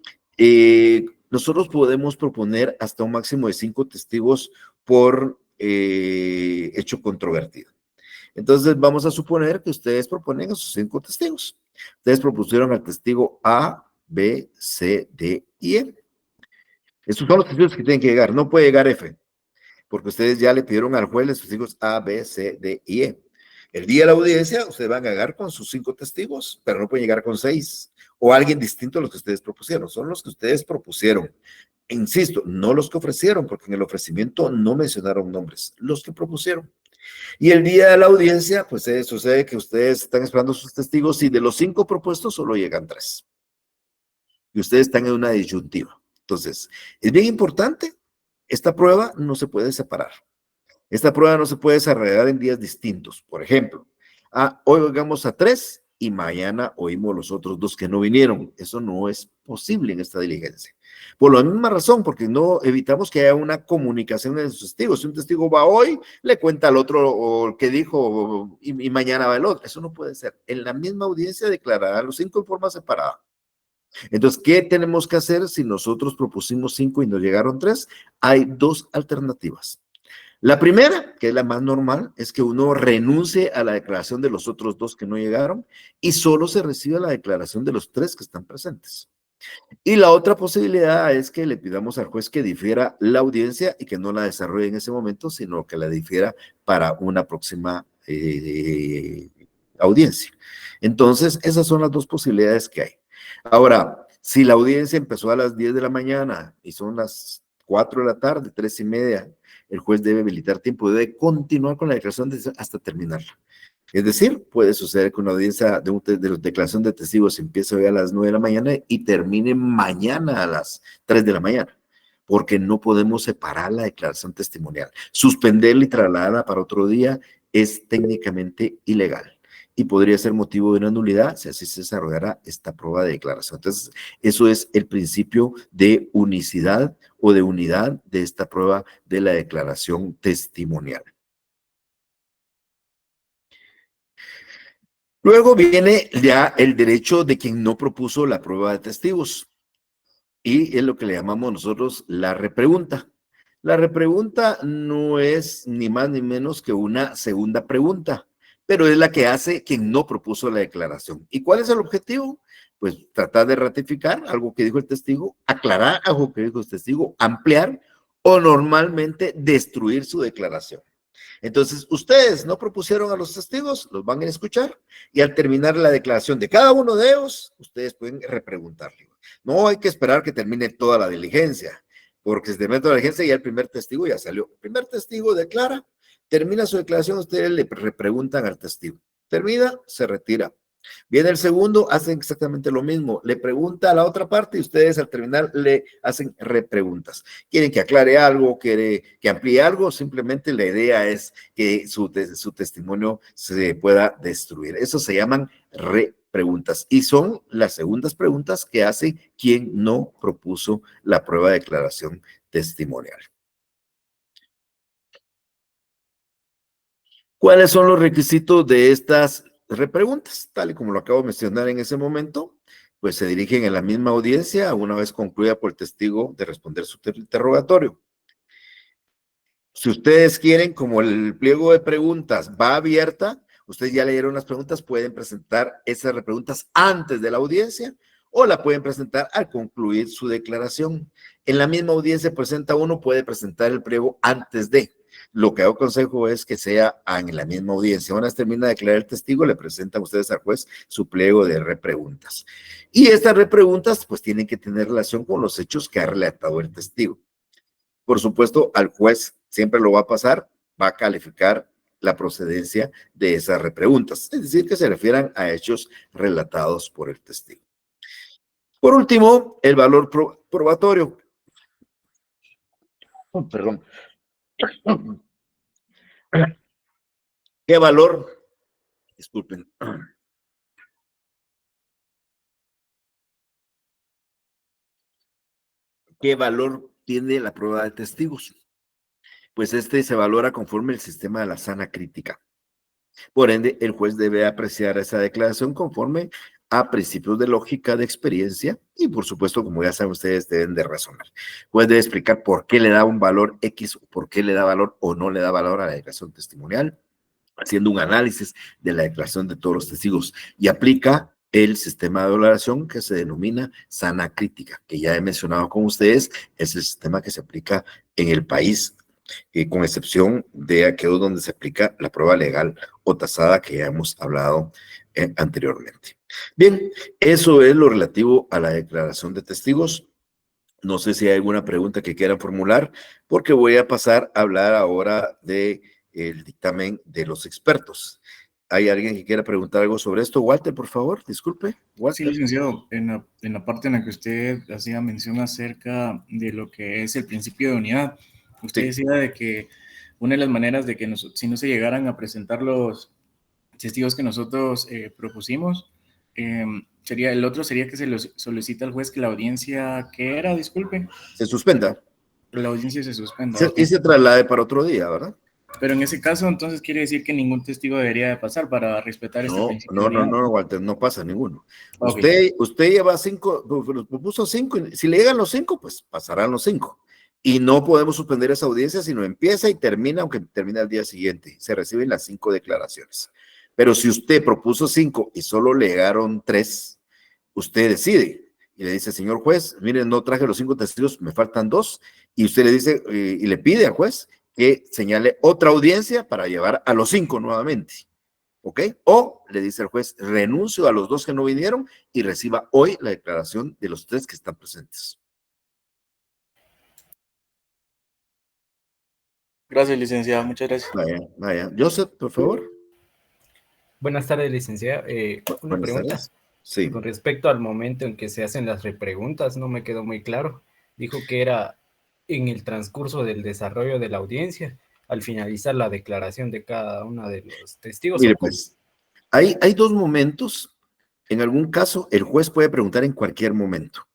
nosotros podemos proponer hasta un máximo de 5 testigos por hecho controvertido. Entonces vamos a suponer que ustedes proponen a sus 5 testigos. Ustedes propusieron al testigo A, B, C, D y E. Estos son los testigos que tienen que llegar. No puede llegar F, porque ustedes ya le pidieron al juez los testigos A, B, C, D y E. El día de la audiencia, ustedes van a llegar con sus 5 testigos, pero no pueden llegar con 6 o alguien distinto a los que ustedes propusieron. Son los que ustedes propusieron. Insisto, no los que ofrecieron, porque en el ofrecimiento no mencionaron nombres, los que propusieron. Y el día de la audiencia, pues sucede que ustedes están esperando sus testigos y de los 5 propuestos solo llegan 3. Y ustedes están en una disyuntiva. Entonces, es bien importante, esta prueba no se puede separar. Esta prueba no se puede desarrollar en días distintos. Por ejemplo, hoy oigamos a 3 y mañana oímos los otros 2 que no vinieron. Eso no es posible en esta diligencia. Por la misma razón, porque no evitamos que haya una comunicación entre los testigos. Si un testigo va hoy, le cuenta al otro o el que dijo y mañana va el otro. Eso no puede ser. En la misma audiencia declararán los 5 en forma separada. Entonces, ¿qué tenemos que hacer si nosotros propusimos 5 y nos llegaron 3? Hay 2 alternativas. La primera, que es la más normal, es que uno renuncie a la declaración de los otros 2 que no llegaron y solo se reciba la declaración de los 3 que están presentes. Y la otra posibilidad es que le pidamos al juez que difiera la audiencia y que no la desarrolle en ese momento, sino que la difiera para una próxima audiencia. Entonces, esas son las 2 posibilidades que hay. Ahora, si la audiencia empezó a las 10 de la mañana y son las 4 de la tarde, 3:30, el juez debe habilitar tiempo, debe continuar con la declaración hasta terminarla. Es decir, puede suceder que una audiencia de declaración de testigos empiece hoy a las 9 de la mañana y termine mañana a las 3 de la mañana, porque no podemos separar la declaración testimonial. Suspenderla y trasladarla para otro día es técnicamente ilegal y podría ser motivo de una nulidad si así se desarrollara esta prueba de declaración. Entonces, eso es el principio de unicidad o de unidad de esta prueba de la declaración testimonial. Luego viene ya el derecho de quien no propuso la prueba de testigos y es lo que le llamamos nosotros la repregunta. La repregunta no es ni más ni menos que una segunda pregunta, pero es la que hace quien no propuso la declaración. ¿Y cuál es el objetivo? Pues tratar de ratificar algo que dijo el testigo, aclarar algo que dijo el testigo, ampliar o normalmente destruir su declaración. Entonces, ustedes no propusieron a los testigos, los van a escuchar y al terminar la declaración de cada uno de ellos, ustedes pueden repreguntarle. No hay que esperar que termine toda la diligencia, porque si termina toda la diligencia ya el primer testigo ya salió. El primer testigo declara, termina su declaración, ustedes le repreguntan al testigo. Termina, se retira. Viene el segundo, hacen exactamente lo mismo. Le pregunta a la otra parte y ustedes al terminar le hacen repreguntas. ¿Quieren que aclare algo? ¿Quiere que amplíe algo? Simplemente la idea es que su testimonio se pueda destruir. Eso se llaman repreguntas y son las segundas preguntas que hace quien no propuso la prueba de declaración testimonial. ¿Cuáles son los requisitos de estas repreguntas? Tal y como lo acabo de mencionar en ese momento, pues se dirigen en la misma audiencia una vez concluida por el testigo de responder su interrogatorio. Si ustedes quieren, como el pliego de preguntas va abierta, Ustedes ya leyeron las preguntas, pueden presentar esas preguntas antes de la audiencia o la pueden presentar al concluir su declaración. En la misma audiencia presenta uno, puede presentar el pliego antes de. Lo que yo aconsejo es que sea en la misma audiencia. Una vez termina de declarar el testigo, le presentan ustedes al juez su pliego de repreguntas. Y estas repreguntas pues tienen que tener relación con los hechos que ha relatado el testigo. Por supuesto, al juez siempre lo va a pasar, va a calificar la procedencia de esas repreguntas, es decir, que se refieran a hechos relatados por el testigo. Por último, el valor probatorio. Perdón. ¿Qué valor? Disculpen. ¿Qué valor tiene la prueba de testigos? Pues este se valora conforme el sistema de la sana crítica. Por ende, el juez debe apreciar esa declaración conforme a principios de lógica, de experiencia y, por supuesto, como ya saben ustedes, deben de razonar. El juez debe explicar por qué le da un valor X, o por qué le da valor o no le da valor a la declaración testimonial, haciendo un análisis de la declaración de todos los testigos y aplica el sistema de valoración que se denomina sana crítica, que ya he mencionado con ustedes, es el sistema que se aplica en el país, con excepción de aquellos donde se aplica la prueba legal o tasada que ya hemos hablado anteriormente. Bien, eso es lo relativo a la declaración de testigos. No sé si hay alguna pregunta que quieran formular, porque voy a pasar a hablar ahora del dictamen de los expertos. ¿Hay alguien que quiera preguntar algo sobre esto? Walter, por favor, disculpe. Walter. Sí, licenciado, en la parte en la que usted hacía mención acerca de lo que es el principio de unidad, usted decía de que una de las maneras de que si no se llegaran a presentar los testigos que nosotros propusimos, el otro sería que se le solicita al juez que la audiencia, ¿qué era? Disculpe. Se suspenda. La audiencia se suspenda. Y se traslade para otro día, ¿verdad? Pero en ese caso, entonces quiere decir que ningún testigo debería de pasar para respetar este principio. No, Walter, no pasa ninguno. Okay. Usted lleva 5, propuso 5, si le llegan los 5, pues pasarán los 5. Y no podemos suspender esa audiencia, sino empieza y termina, aunque termine al día siguiente. Se reciben las 5 declaraciones. Pero si usted propuso 5 y solo le llegaron 3, usted decide y le dice, señor juez, miren, no traje los 5 testigos, me faltan 2, y usted le dice y le pide al juez que señale otra audiencia para llevar a los 5 nuevamente, ¿ok? O le dice al juez, renuncio a los 2 que no vinieron y reciba hoy la declaración de los 3 que están presentes. Gracias, licenciado, muchas gracias. Vaya. Joseph, por favor. Buenas tardes, licenciada. Una pregunta. Sí. Con respecto al momento en que se hacen las repreguntas, no me quedó muy claro. Dijo que era en el transcurso del desarrollo de la audiencia, al finalizar la declaración de cada uno de los testigos. Mire, pues, hay 2 momentos. En algún caso, el juez puede preguntar en cualquier momento.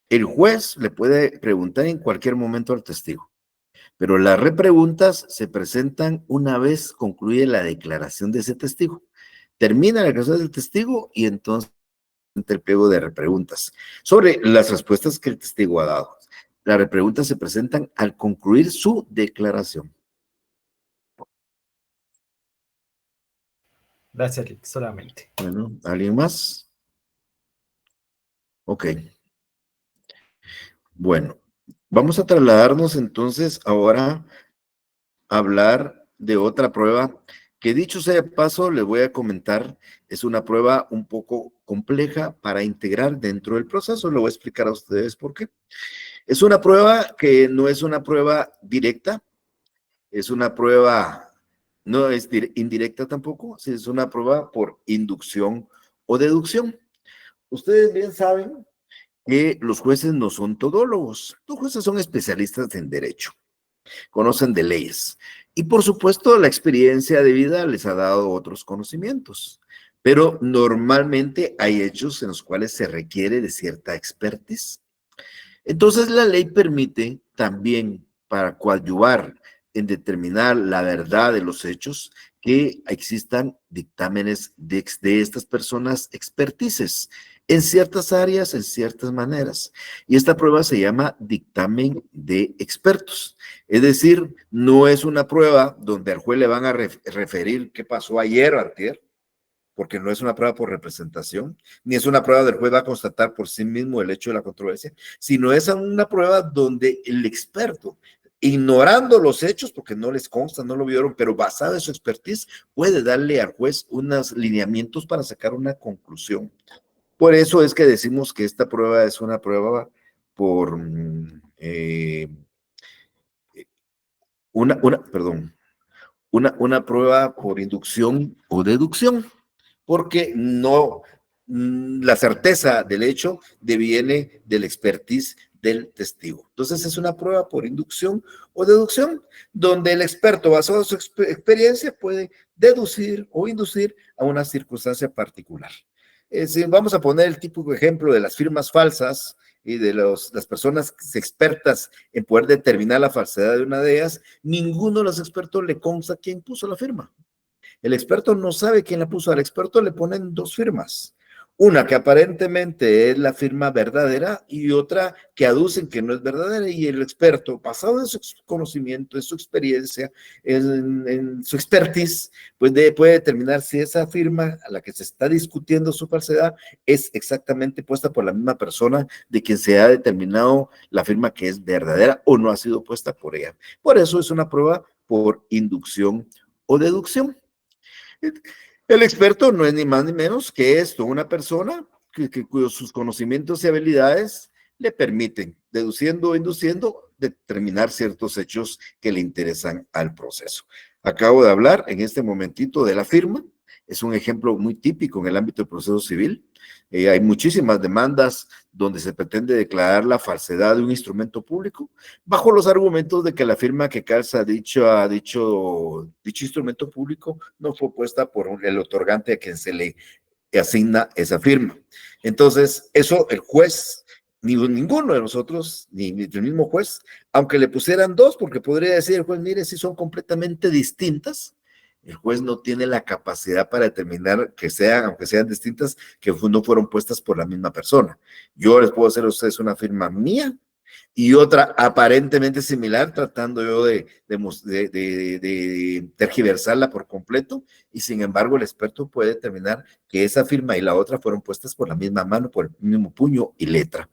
El juez le puede preguntar en cualquier momento al testigo, pero las repreguntas se presentan una vez concluye la declaración de ese testigo. Termina la declaración del testigo y entonces el pliego de repreguntas sobre las respuestas que el testigo ha dado. Las repreguntas se presentan al concluir su declaración. Gracias, solamente. Bueno, ¿alguien más? Ok. Bueno, vamos a trasladarnos entonces ahora a hablar de otra prueba que, dicho sea de paso, les voy a comentar, es una prueba un poco compleja para integrar dentro del proceso. Le voy a explicar a ustedes por qué. Es una prueba que no es una prueba directa, es una prueba, no es indirecta tampoco, es una prueba por inducción o deducción. Ustedes bien saben que los jueces no son todólogos, los jueces son especialistas en derecho, conocen de leyes y por supuesto la experiencia de vida les ha dado otros conocimientos, pero normalmente hay hechos en los cuales se requiere de cierta expertise. Entonces la ley permite también para coadyuvar en determinar la verdad de los hechos que existan dictámenes de estas personas expertices en ciertas áreas, en ciertas maneras. Y esta prueba se llama dictamen de expertos. Es decir, no es una prueba donde al juez le van a referir qué pasó ayer o antier, porque no es una prueba por representación, ni es una prueba del juez va a constatar por sí mismo el hecho de la controversia, sino es una prueba donde el experto, ignorando los hechos, porque no les consta, no lo vieron, pero basado en su expertise, puede darle al juez unos lineamientos para sacar una conclusión. Por eso es que decimos que esta prueba es una prueba por una prueba por inducción o deducción, porque no, la certeza del hecho deviene del expertise del testigo. Entonces es una prueba por inducción o deducción, donde el experto, basado en su experiencia, puede deducir o inducir a una circunstancia particular. Vamos a poner el típico ejemplo de las firmas falsas y de las personas expertas en poder determinar la falsedad de una de ellas. Ninguno de los expertos le consta quién puso la firma. El experto no sabe quién la puso. Al experto le ponen dos firmas. Una que aparentemente es la firma verdadera y otra que aducen que no es verdadera, y el experto, basado en su conocimiento, en su experiencia, en su expertise, pues puede determinar si esa firma a la que se está discutiendo su falsedad es exactamente puesta por la misma persona de quien se ha determinado la firma que es verdadera o no ha sido puesta por ella. Por eso es una prueba por inducción o deducción. El experto no es ni más ni menos que esto, una persona cuyos sus conocimientos y habilidades le permiten, deduciendo o induciendo, determinar ciertos hechos que le interesan al proceso. Acabo de hablar en este momentito de la firma. Es un ejemplo muy típico en el ámbito del proceso civil. Hay muchísimas demandas donde se pretende declarar la falsedad de un instrumento público bajo los argumentos de que la firma que calza dicho instrumento público no fue puesta por el otorgante a quien se le asigna esa firma. Entonces, eso el juez, ninguno de nosotros, ni el mismo juez, aunque le pusieran dos, porque podría decir el juez, mire, si son completamente distintas, el juez no tiene la capacidad para determinar que sean, aunque sean distintas, que no fueron puestas por la misma persona. Yo les puedo hacer a ustedes una firma mía y otra aparentemente similar, tratando yo de tergiversarla por completo, y sin embargo el experto puede determinar que esa firma y la otra fueron puestas por la misma mano, por el mismo puño y letra.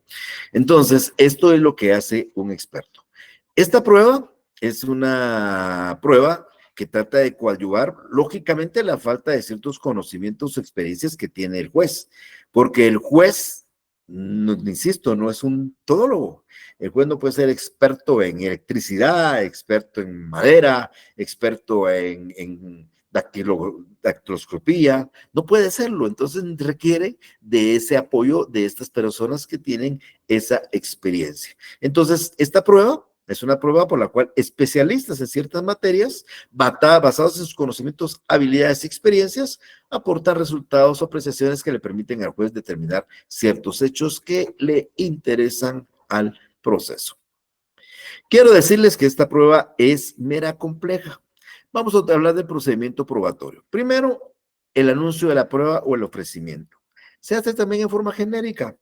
Entonces, esto es lo que hace un experto. Esta prueba es una prueba que trata de coadyuvar, lógicamente, la falta de ciertos conocimientos o experiencias que tiene el juez, porque el juez, no, insisto, no es un todólogo. El juez no puede ser experto en electricidad, experto en madera, experto en dactiloscopía, no puede serlo. Entonces requiere de ese apoyo de estas personas que tienen esa experiencia. Entonces, esta prueba es una prueba por la cual especialistas en ciertas materias, basados en sus conocimientos, habilidades y experiencias, aportan resultados o apreciaciones que le permiten al juez determinar ciertos hechos que le interesan al proceso. Quiero decirles que esta prueba es mera compleja. Vamos a hablar del procedimiento probatorio. Primero, el anuncio de la prueba o el ofrecimiento. Se hace también en forma genérica.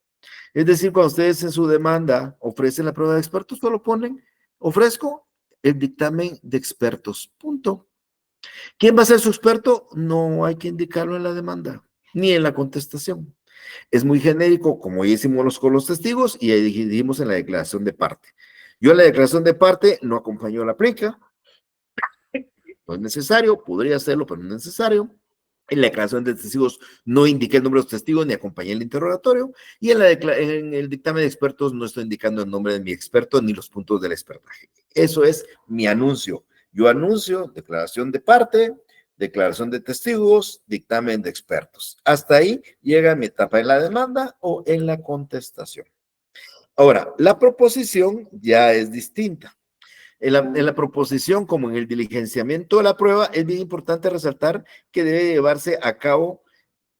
Es decir, cuando ustedes en su demanda ofrecen la prueba de expertos, solo ponen, ofrezco el dictamen de expertos, punto. ¿Quién va a ser su experto? No hay que indicarlo en la demanda, ni en la contestación. Es muy genérico, como ya hicimos con los testigos y ahí dijimos en la declaración de parte. Yo en la declaración de parte no acompaño la plica, no es necesario, podría hacerlo, pero no es necesario. En la declaración de testigos no indiqué el nombre de los testigos ni acompañé el interrogatorio, y en el dictamen de expertos no estoy indicando el nombre de mi experto ni los puntos del expertaje. Eso es mi anuncio. Yo anuncio declaración de parte, declaración de testigos, dictamen de expertos. Hasta ahí llega mi etapa en la demanda o en la contestación. Ahora, la proposición ya es distinta. En la proposición, como en el diligenciamiento de la prueba, es bien importante resaltar que debe llevarse a cabo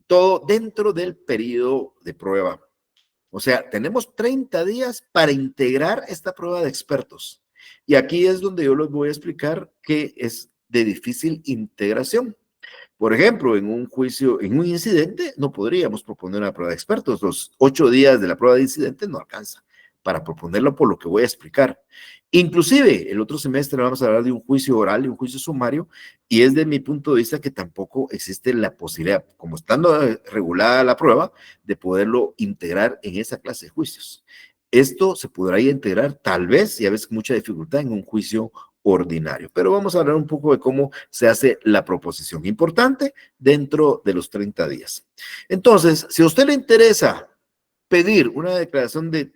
todo dentro del periodo de prueba. O sea, tenemos 30 días para integrar esta prueba de expertos. Y aquí es donde yo les voy a explicar que es de difícil integración. Por ejemplo, en un juicio, en un incidente, no podríamos proponer una prueba de expertos. Los 8 días de la prueba de incidente no alcanza para proponerlo por lo que voy a explicar. Inclusive, el otro semestre vamos a hablar de un juicio oral y un juicio sumario, y es de mi punto de vista que tampoco existe la posibilidad, como estando regulada la prueba, de poderlo integrar en esa clase de juicios. Esto se podrá integrar tal vez, y a veces mucha dificultad, en un juicio ordinario. Pero vamos a hablar un poco de cómo se hace la proposición importante dentro de los 30 días. Entonces, si a usted le interesa pedir una declaración de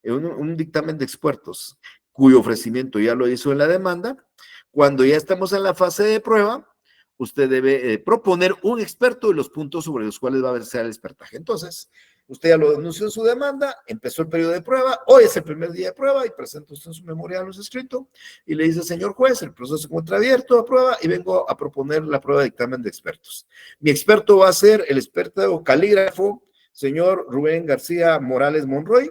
un dictamen de expertos cuyo ofrecimiento ya lo hizo en la demanda, cuando ya estamos en la fase de prueba, usted debe proponer un experto y los puntos sobre los cuales va a versar el expertaje. Entonces, usted ya lo denunció en su demanda, empezó el periodo de prueba, hoy es el primer día de prueba y presenta usted su memorial los escrito y le dice, señor juez, el proceso se encuentra abierto a prueba y vengo a proponer la prueba de dictamen de expertos. Mi experto va a ser el experto calígrafo, señor Rubén García Morales Monroy,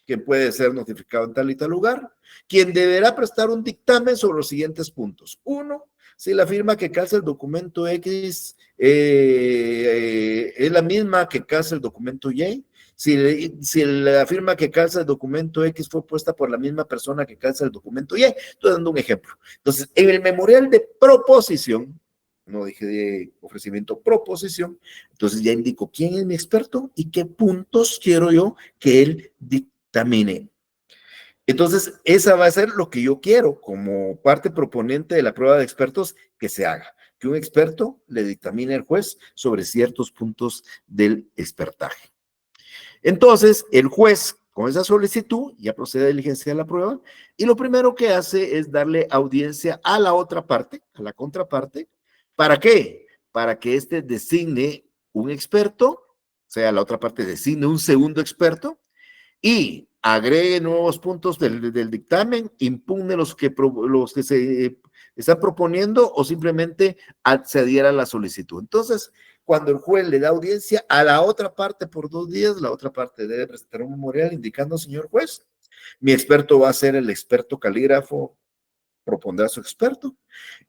quien puede ser notificado en tal y tal lugar, quien deberá prestar un dictamen sobre los siguientes puntos. 1, si la firma que calza el documento X es la misma que calza el documento Y, si la firma que calza el documento X fue puesta por la misma persona que calza el documento Y. Estoy dando un ejemplo. Entonces, en el memorial de proposición, no dije de ofrecimiento, proposición, entonces ya indico quién es mi experto y qué puntos quiero yo que él dictamine. Entonces, esa va a ser lo que yo quiero como parte proponente de la prueba de expertos que se haga, que un experto le dictamine al juez sobre ciertos puntos del expertaje. Entonces, el juez con esa solicitud ya procede a diligenciar la prueba y lo primero que hace es darle audiencia a la otra parte, a la contraparte. ¿Para qué? Para que éste designe un experto, o sea, la otra parte designe un segundo experto y agregue nuevos puntos del dictamen, impugne los que se están proponiendo o simplemente se adhiera a la solicitud. Entonces, cuando el juez le da audiencia a la otra parte por 2 días, la otra parte debe presentar un memorial indicando, señor juez, mi experto va a ser el experto calígrafo, propondrá a su experto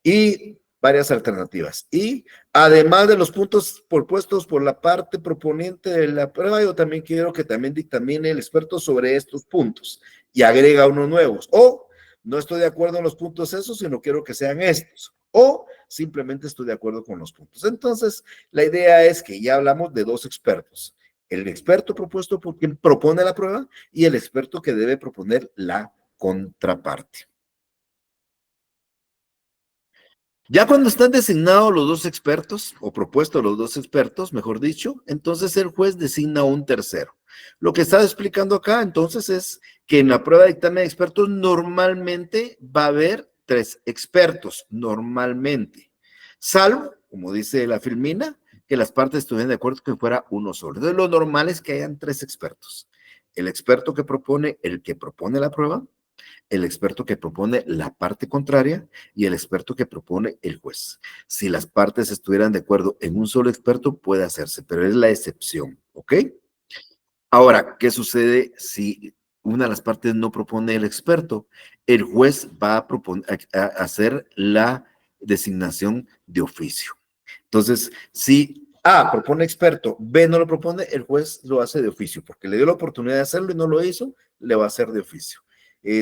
y varias alternativas. Y además de los puntos propuestos por la parte proponiente de la prueba, yo también quiero que también dictamine el experto sobre estos puntos y agrega unos nuevos. O no estoy de acuerdo en los puntos esos, sino quiero que sean estos. O simplemente estoy de acuerdo con los puntos. Entonces, la idea es que ya hablamos de 2 expertos. El experto propuesto por quien propone la prueba y el experto que debe proponer la contraparte. Ya cuando están designados los 2 expertos, o propuestos los 2 expertos, mejor dicho, entonces el juez designa un tercero. Lo que está explicando acá, entonces, es que en la prueba de dictamen de expertos normalmente va a haber 3 expertos, normalmente. Salvo, como dice la Filmina, que las partes estuvieran de acuerdo que fuera uno solo. Entonces, lo normal es que hayan 3 expertos. El experto que propone, el que propone la prueba, el experto que propone la parte contraria y el experto que propone el juez. Si las partes estuvieran de acuerdo en un solo experto, puede hacerse, pero es la excepción, ¿ok? Ahora, ¿qué sucede si una de las partes no propone el experto? El juez va a hacer la designación de oficio. Entonces, si A propone experto, B no lo propone, el juez lo hace de oficio, porque le dio la oportunidad de hacerlo y no lo hizo, le va a hacer de oficio.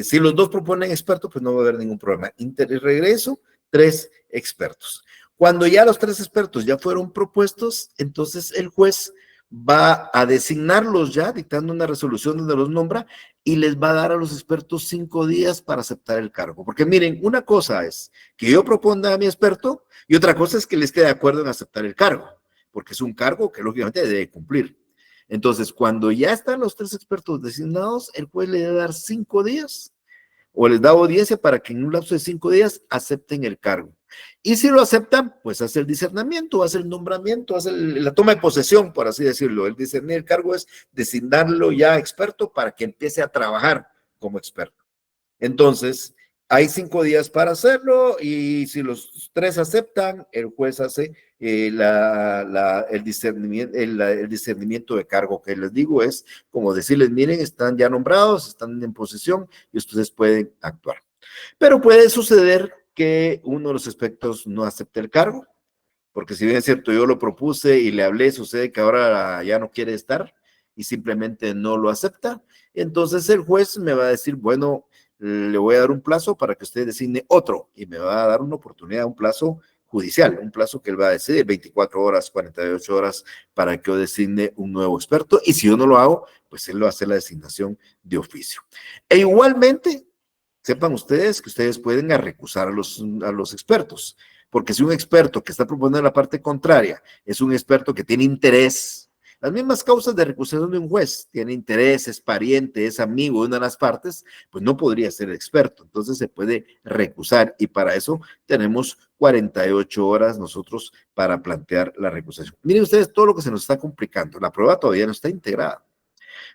Si los 2 proponen expertos, pues no va a haber ningún problema. Regreso, 3 expertos. Cuando ya los 3 expertos ya fueron propuestos, entonces el juez va a designarlos ya, dictando una resolución donde los nombra y les va a dar a los expertos 5 días para aceptar el cargo. Porque miren, una cosa es que yo proponga a mi experto y otra cosa es que les esté de acuerdo en aceptar el cargo, porque es un cargo que lógicamente debe cumplir. Entonces, cuando ya están los 3 expertos designados, el juez le debe dar 5 días o les da audiencia para que en un lapso de 5 días acepten el cargo. Y si lo aceptan, pues hace el discernimiento, hace el nombramiento, hace la toma de posesión, por así decirlo. El discernir el cargo es designarlo ya experto para que empiece a trabajar como experto. Entonces, hay 5 días para hacerlo y si los 3 aceptan, el juez hace el discernimiento de cargo, que les digo es como decirles, miren, están ya nombrados, están en posesión y ustedes pueden actuar. Pero puede suceder que uno de los expertos no acepte el cargo porque si bien es cierto, yo lo propuse y le hablé, sucede que ahora ya no quiere estar y simplemente no lo acepta, entonces el juez me va a decir, bueno, le voy a dar un plazo para que usted designe otro y me va a dar una oportunidad, un plazo judicial, un plazo que él va a decidir, 24 horas, 48 horas, para que yo designe un nuevo experto, y si yo no lo hago, pues él va a hacer la designación de oficio. E igualmente, sepan ustedes que ustedes pueden recusar a los expertos, porque si un experto que está proponiendo la parte contraria es un experto que tiene interés, las mismas causas de recusación de un juez, tiene interés, es pariente, es amigo de una de las partes, pues no podría ser experto, entonces se puede recusar y para eso tenemos 48 horas nosotros para plantear la recusación. Miren ustedes todo lo que se nos está complicando, la prueba todavía no está integrada.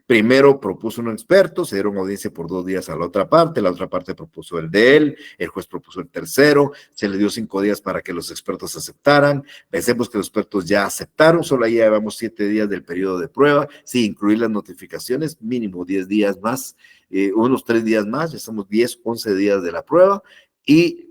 Primero propuso un experto, se dieron audiencia por 2 días a la otra parte propuso el de él, el juez propuso el tercero, se le dio 5 días para que los expertos aceptaran, pensemos que los expertos ya aceptaron, solo ahí llevamos 7 días del periodo de prueba, sin incluir las notificaciones, mínimo 10 días más, unos 3 días más, ya estamos 10, 11 días de la prueba, y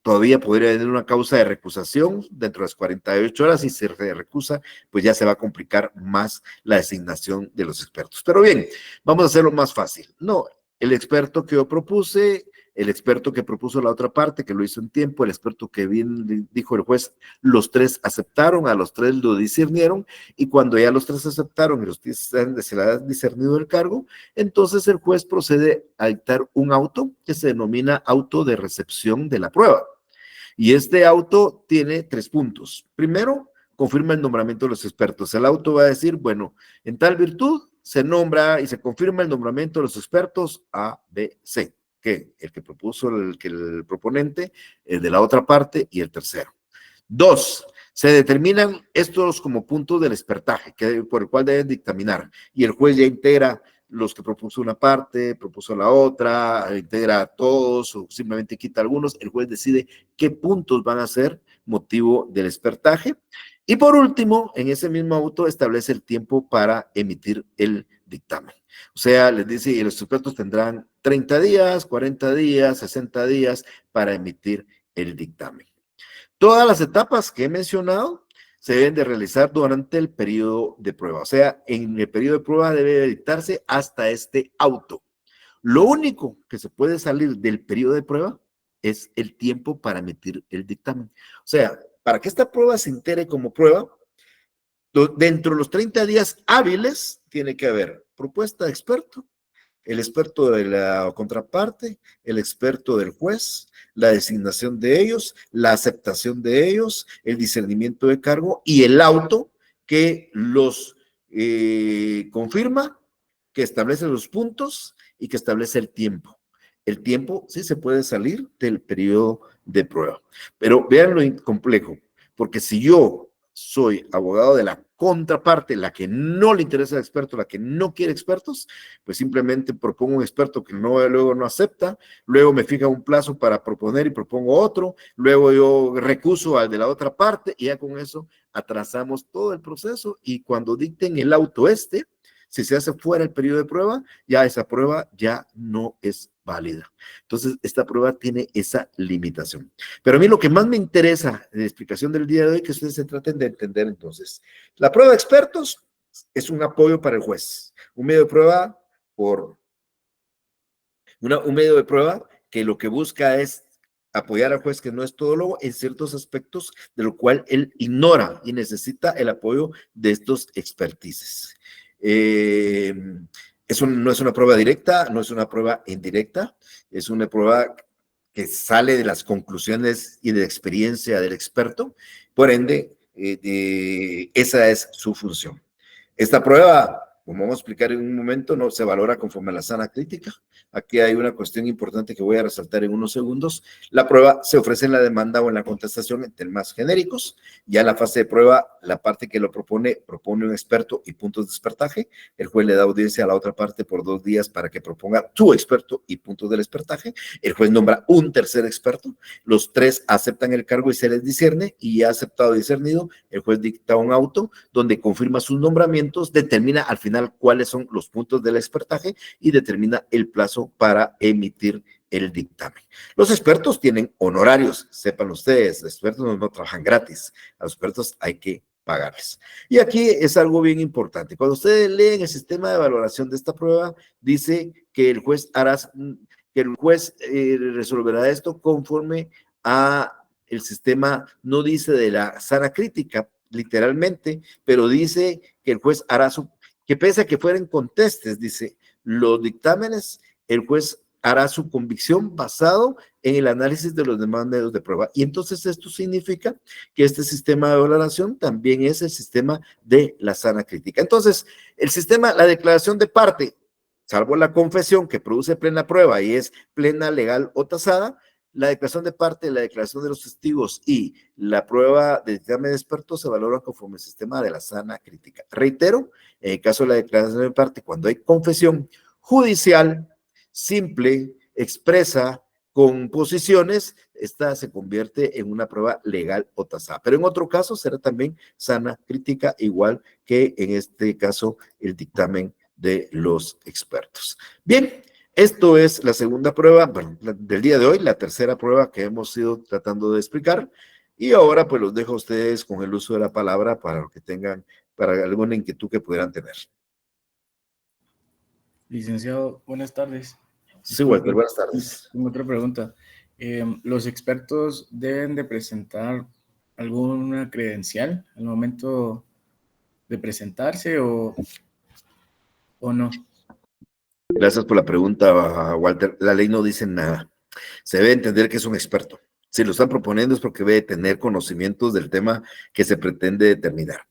todavía podría haber una causa de recusación dentro de las 48 horas y si se recusa, pues ya se va a complicar más la designación de los expertos. Pero bien, vamos a hacerlo más fácil. No, el experto que yo propuse, el experto que propuso la otra parte, que lo hizo en tiempo, el experto que bien dijo el juez, los 3 aceptaron, a los 3 lo discernieron, y cuando ya los 3 aceptaron y los 3 se le ha discernido el cargo, entonces el juez procede a dictar un auto que se denomina auto de recepción de la prueba. Y este auto tiene 3 puntos. Primero, confirma el nombramiento de los expertos. El auto va a decir, bueno, en tal virtud se nombra y se confirma el nombramiento de los expertos A, B, C, que el que propuso, el proponente, el de la otra parte y el tercero. 2, se determinan estos como puntos del expertaje, por el cual deben dictaminar, y el juez ya integra los que propuso una parte, propuso la otra, integra a todos o simplemente quita algunos, el juez decide qué puntos van a ser motivo del expertaje. Y por último, en ese mismo auto establece el tiempo para emitir el dictamen. O sea, les dice, y los expertos tendrán 30 días, 40 días, 60 días para emitir el dictamen. Todas las etapas que he mencionado se deben de realizar durante el periodo de prueba. O sea, en el periodo de prueba debe dictarse hasta este auto. Lo único que se puede salir del periodo de prueba es el tiempo para emitir el dictamen. O sea, para que esta prueba se integre como prueba, dentro de los 30 días hábiles tiene que haber propuesta de experto, el experto de la contraparte, el experto del juez, la designación de ellos, la aceptación de ellos, el discernimiento de cargo y el auto que los confirma, que establece los puntos y que establece el tiempo. El tiempo sí se puede salir del periodo de prueba. Pero vean lo complejo, porque si yo soy abogado de la contraparte, la que no le interesa al experto, la que no quiere expertos, pues simplemente propongo un experto que luego no acepta, luego me fija un plazo para proponer y propongo otro, luego yo recuso al de la otra parte y ya con eso atrasamos todo el proceso y cuando dicten el auto si se hace fuera el periodo de prueba, ya esa prueba ya no es válida. Entonces, esta prueba tiene esa limitación. Pero a mí lo que más me interesa en la explicación del día de hoy, que ustedes se traten de entender entonces. La prueba de expertos es un apoyo para el juez. Un medio de prueba un medio de prueba que lo que busca es apoyar al juez que no es todólogo en ciertos aspectos de lo cual él ignora y necesita el apoyo de estos expertices. Eso no es una prueba directa, no es una prueba indirecta, es una prueba que sale de las conclusiones y de la experiencia del experto, por ende, esa es su función. Esta prueba, como vamos a explicar en un momento, no se valora conforme a la sana crítica. Aquí hay una cuestión importante que voy a resaltar en unos segundos. La prueba se ofrece en la demanda o en la contestación en temas genéricos. Ya en la fase de prueba, la parte que lo propone un experto y puntos de expertaje. El juez le da audiencia a la otra parte por 2 días para que proponga su experto y puntos del expertaje. El juez nombra un tercer experto. Los 3 aceptan el cargo y se les discierne. Y ya aceptado y discernido, el juez dicta un auto donde confirma sus nombramientos, determina al final determina cuáles son los puntos del expertaje y determina el plazo para emitir el dictamen. Los expertos tienen honorarios, sepan ustedes, los expertos no trabajan gratis, a los expertos hay que pagarles. Y aquí es algo bien importante. Cuando ustedes leen el sistema de valoración de esta prueba, dice que el juez resolverá esto conforme a el sistema, no dice de la sana crítica, literalmente, pero dice que el juez hará que pese a que fueran contestes, dice, los dictámenes, el juez hará su convicción basado en el análisis de los demás medios de prueba. Y entonces esto significa que este sistema de valoración también es el sistema de la sana crítica. Entonces, el sistema, la declaración de parte, salvo la confesión que produce plena prueba y es plena, legal o tasada, la declaración de parte, la declaración de los testigos y la prueba de dictamen de expertos se valoran conforme el sistema de la sana crítica. Reitero, en el caso de la declaración de parte, cuando hay confesión judicial, simple, expresa, con posiciones, esta se convierte en una prueba legal o tasada. Pero en otro caso será también sana crítica, igual que en este caso el dictamen de los expertos. Bien, esto es la segunda prueba del día de hoy, la tercera prueba que hemos ido tratando de explicar. Y ahora pues los dejo a ustedes con el uso de la palabra para que tengan, para alguna inquietud que pudieran tener. Licenciado, buenas tardes. Sí, Walter, buenas tardes. Otra pregunta. ¿Los expertos deben de presentar alguna credencial al momento de presentarse o no? Gracias por la pregunta, Walter. La ley no dice nada. Se debe entender que es un experto. Si lo están proponiendo es porque debe tener conocimientos del tema que se pretende determinar.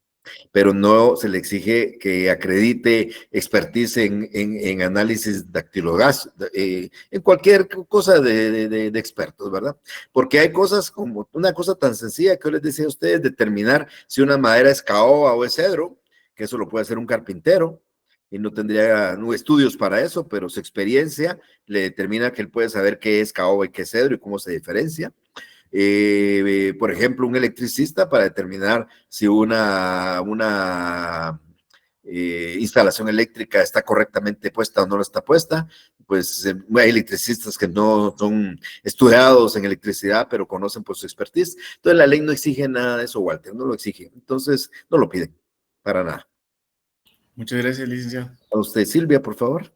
Pero no se le exige que acredite expertise en análisis dactilográfico, en cualquier cosa de expertos, ¿verdad? Porque hay cosas como una cosa tan sencilla que yo les decía a ustedes, determinar si una madera es caoba o es cedro, que eso lo puede hacer un carpintero, y no tendría estudios para eso, pero su experiencia le determina que él puede saber qué es caoba y qué es cedro y cómo se diferencia. Por ejemplo, un electricista para determinar si una instalación eléctrica está correctamente puesta o no está puesta, pues hay electricistas que no son estudiados en electricidad, pero conocen por su expertise. Entonces la ley no exige nada de eso, Walter, no lo exige. Entonces no lo piden, para nada. Muchas gracias, licenciado. A usted, Silvia, por favor.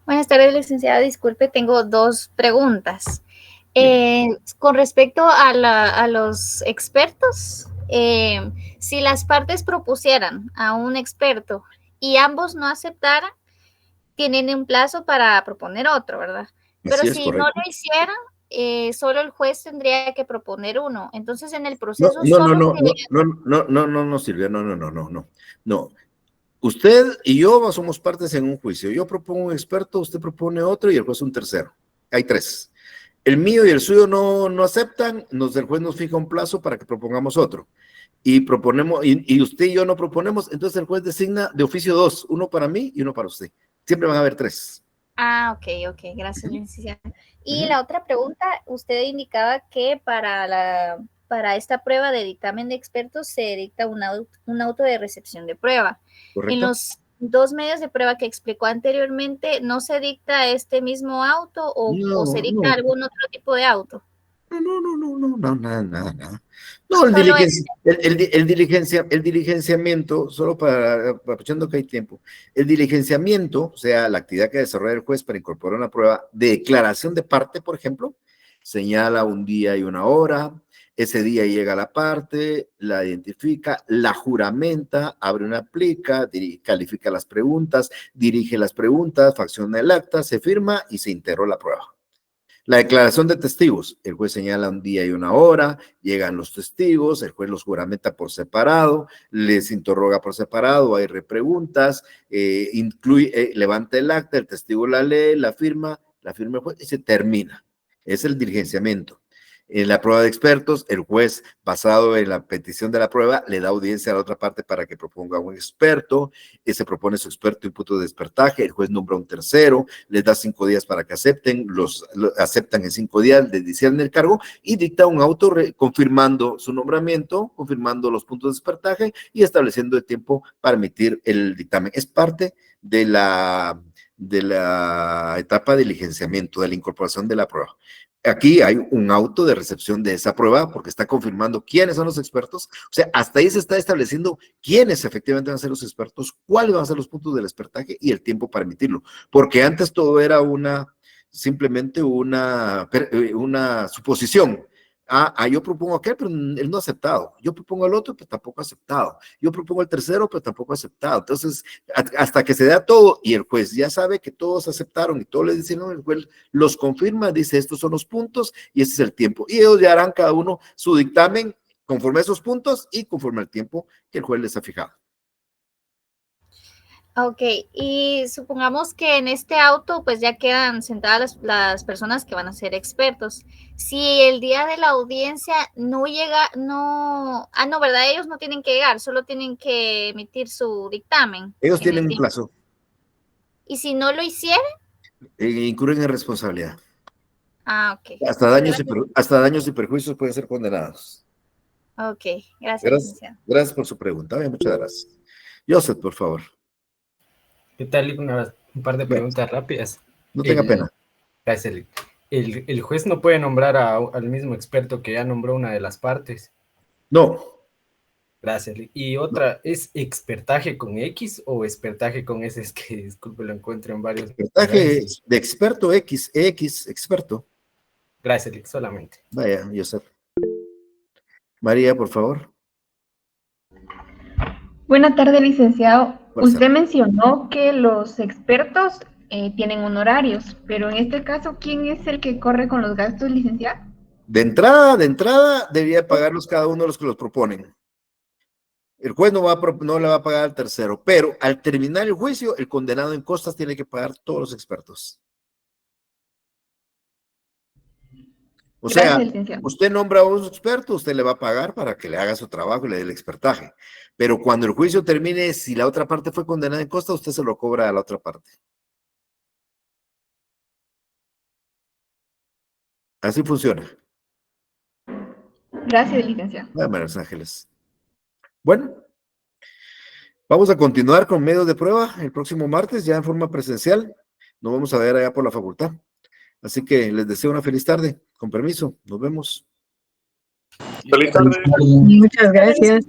Buenas tardes, licenciada. Disculpe, tengo dos preguntas. Con respecto a los expertos, si las partes propusieran a un experto y ambos no aceptaran, tienen un plazo para proponer otro, ¿verdad? Pero si no lo hicieran, solo el juez tendría que proponer uno. Entonces, en el proceso No, Silvia, no. Usted y yo somos partes en un juicio. Yo propongo un experto, usted propone otro y el juez un tercero. Hay tres. El mío y el suyo no aceptan, el juez nos fija un plazo para que propongamos otro. Y proponemos, y usted y yo no proponemos, entonces el juez designa de oficio dos, uno para mí y uno para usted. Siempre van a haber tres. Ah, ok, gracias, licenciada. Y la otra pregunta, usted indicaba que para esta prueba de dictamen de expertos se dicta un auto de recepción de prueba. ¿Correcto? En los dos medios de prueba que explicó anteriormente, ¿no se dicta este mismo auto o se dicta algún otro tipo de auto? No, nada. No, el diligenciamiento, solo aprovechando que hay tiempo, el diligenciamiento, o sea, la actividad que desarrolla el juez para incorporar una prueba de declaración de parte, por ejemplo, señala un día y una hora, ese día llega la parte, la identifica, la juramenta, abre una plica, califica las preguntas, dirige las preguntas, facciona el acta, se firma y se integró la prueba. La declaración de testigos, el juez señala un día y una hora, llegan los testigos, el juez los juramenta por separado, les interroga por separado, hay repreguntas, levanta el acta, el testigo la lee, la firma el juez y se termina. Es el diligenciamiento. En la prueba de expertos, el juez, basado en la petición de la prueba, le da audiencia a la otra parte para que proponga un experto, se propone su experto en punto de despertaje, el juez nombra un tercero, les da 5 días para que acepten, aceptan en 5 días, les dicen el cargo y dicta un auto confirmando su nombramiento, confirmando los puntos de despertaje y estableciendo el tiempo para emitir el dictamen. Es parte de la etapa de diligenciamiento, de la incorporación de la prueba. Aquí hay un auto de recepción de esa prueba porque está confirmando quiénes son los expertos. O sea, hasta ahí se está estableciendo quiénes efectivamente van a ser los expertos, cuáles van a ser los puntos del expertaje y el tiempo para emitirlo. Porque antes todo era simplemente una suposición. Yo propongo aquel, pero él no ha aceptado. Yo propongo al otro, pero tampoco ha aceptado. Yo propongo al tercero, pero tampoco ha aceptado. Entonces, hasta que se da todo y el juez ya sabe que todos aceptaron y todos les dicen, no, el juez los confirma, dice, estos son los puntos y este es el tiempo. Y ellos ya harán cada uno su dictamen conforme a esos puntos y conforme al tiempo que el juez les ha fijado. Ok, y supongamos que en este auto pues ya quedan sentadas las personas que van a ser expertos. Si el día de la audiencia no llega, no, ¿verdad? Ellos no tienen que llegar, solo tienen que emitir su dictamen. Ellos tienen un plazo. ¿Y si no lo hicieran? Incurren en responsabilidad. Ok. Hasta daños y perjuicios pueden ser condenados. Ok, gracias. Gracias por su pregunta. Muchas gracias. Joseph, por favor. ¿Qué tal? Un par de preguntas rápidas. No tenga pena. Gracias. El juez no puede nombrar al mismo experto que ya nombró una de las partes. No. Gracias. Y otra, ¿es expertaje con X o expertaje con S? Es que, disculpe, lo encuentro en varios. Expertaje de experto X, experto. Gracias, solamente. Vaya, Joseph. María, por favor. Buenas tardes, licenciado. Usted mencionó que los expertos tienen honorarios, pero en este caso, ¿quién es el que corre con los gastos, licenciado? De entrada, debería pagarlos cada uno de los que los proponen. El juez no le va a pagar al tercero, pero al terminar el juicio, el condenado en costas tiene que pagar todos los expertos. O sea, usted nombra a un experto, usted le va a pagar para que le haga su trabajo y le dé el expertaje. Pero cuando el juicio termine, si la otra parte fue condenada en costa, usted se lo cobra a la otra parte. Así funciona. Gracias, licenciado. Buenos Ángeles. Bueno, vamos a continuar con medios de prueba el próximo martes, ya en forma presencial. Nos vamos a ver allá por la facultad. Así que les deseo una feliz tarde. Con permiso, nos vemos. Feliz tarde. Muchas gracias.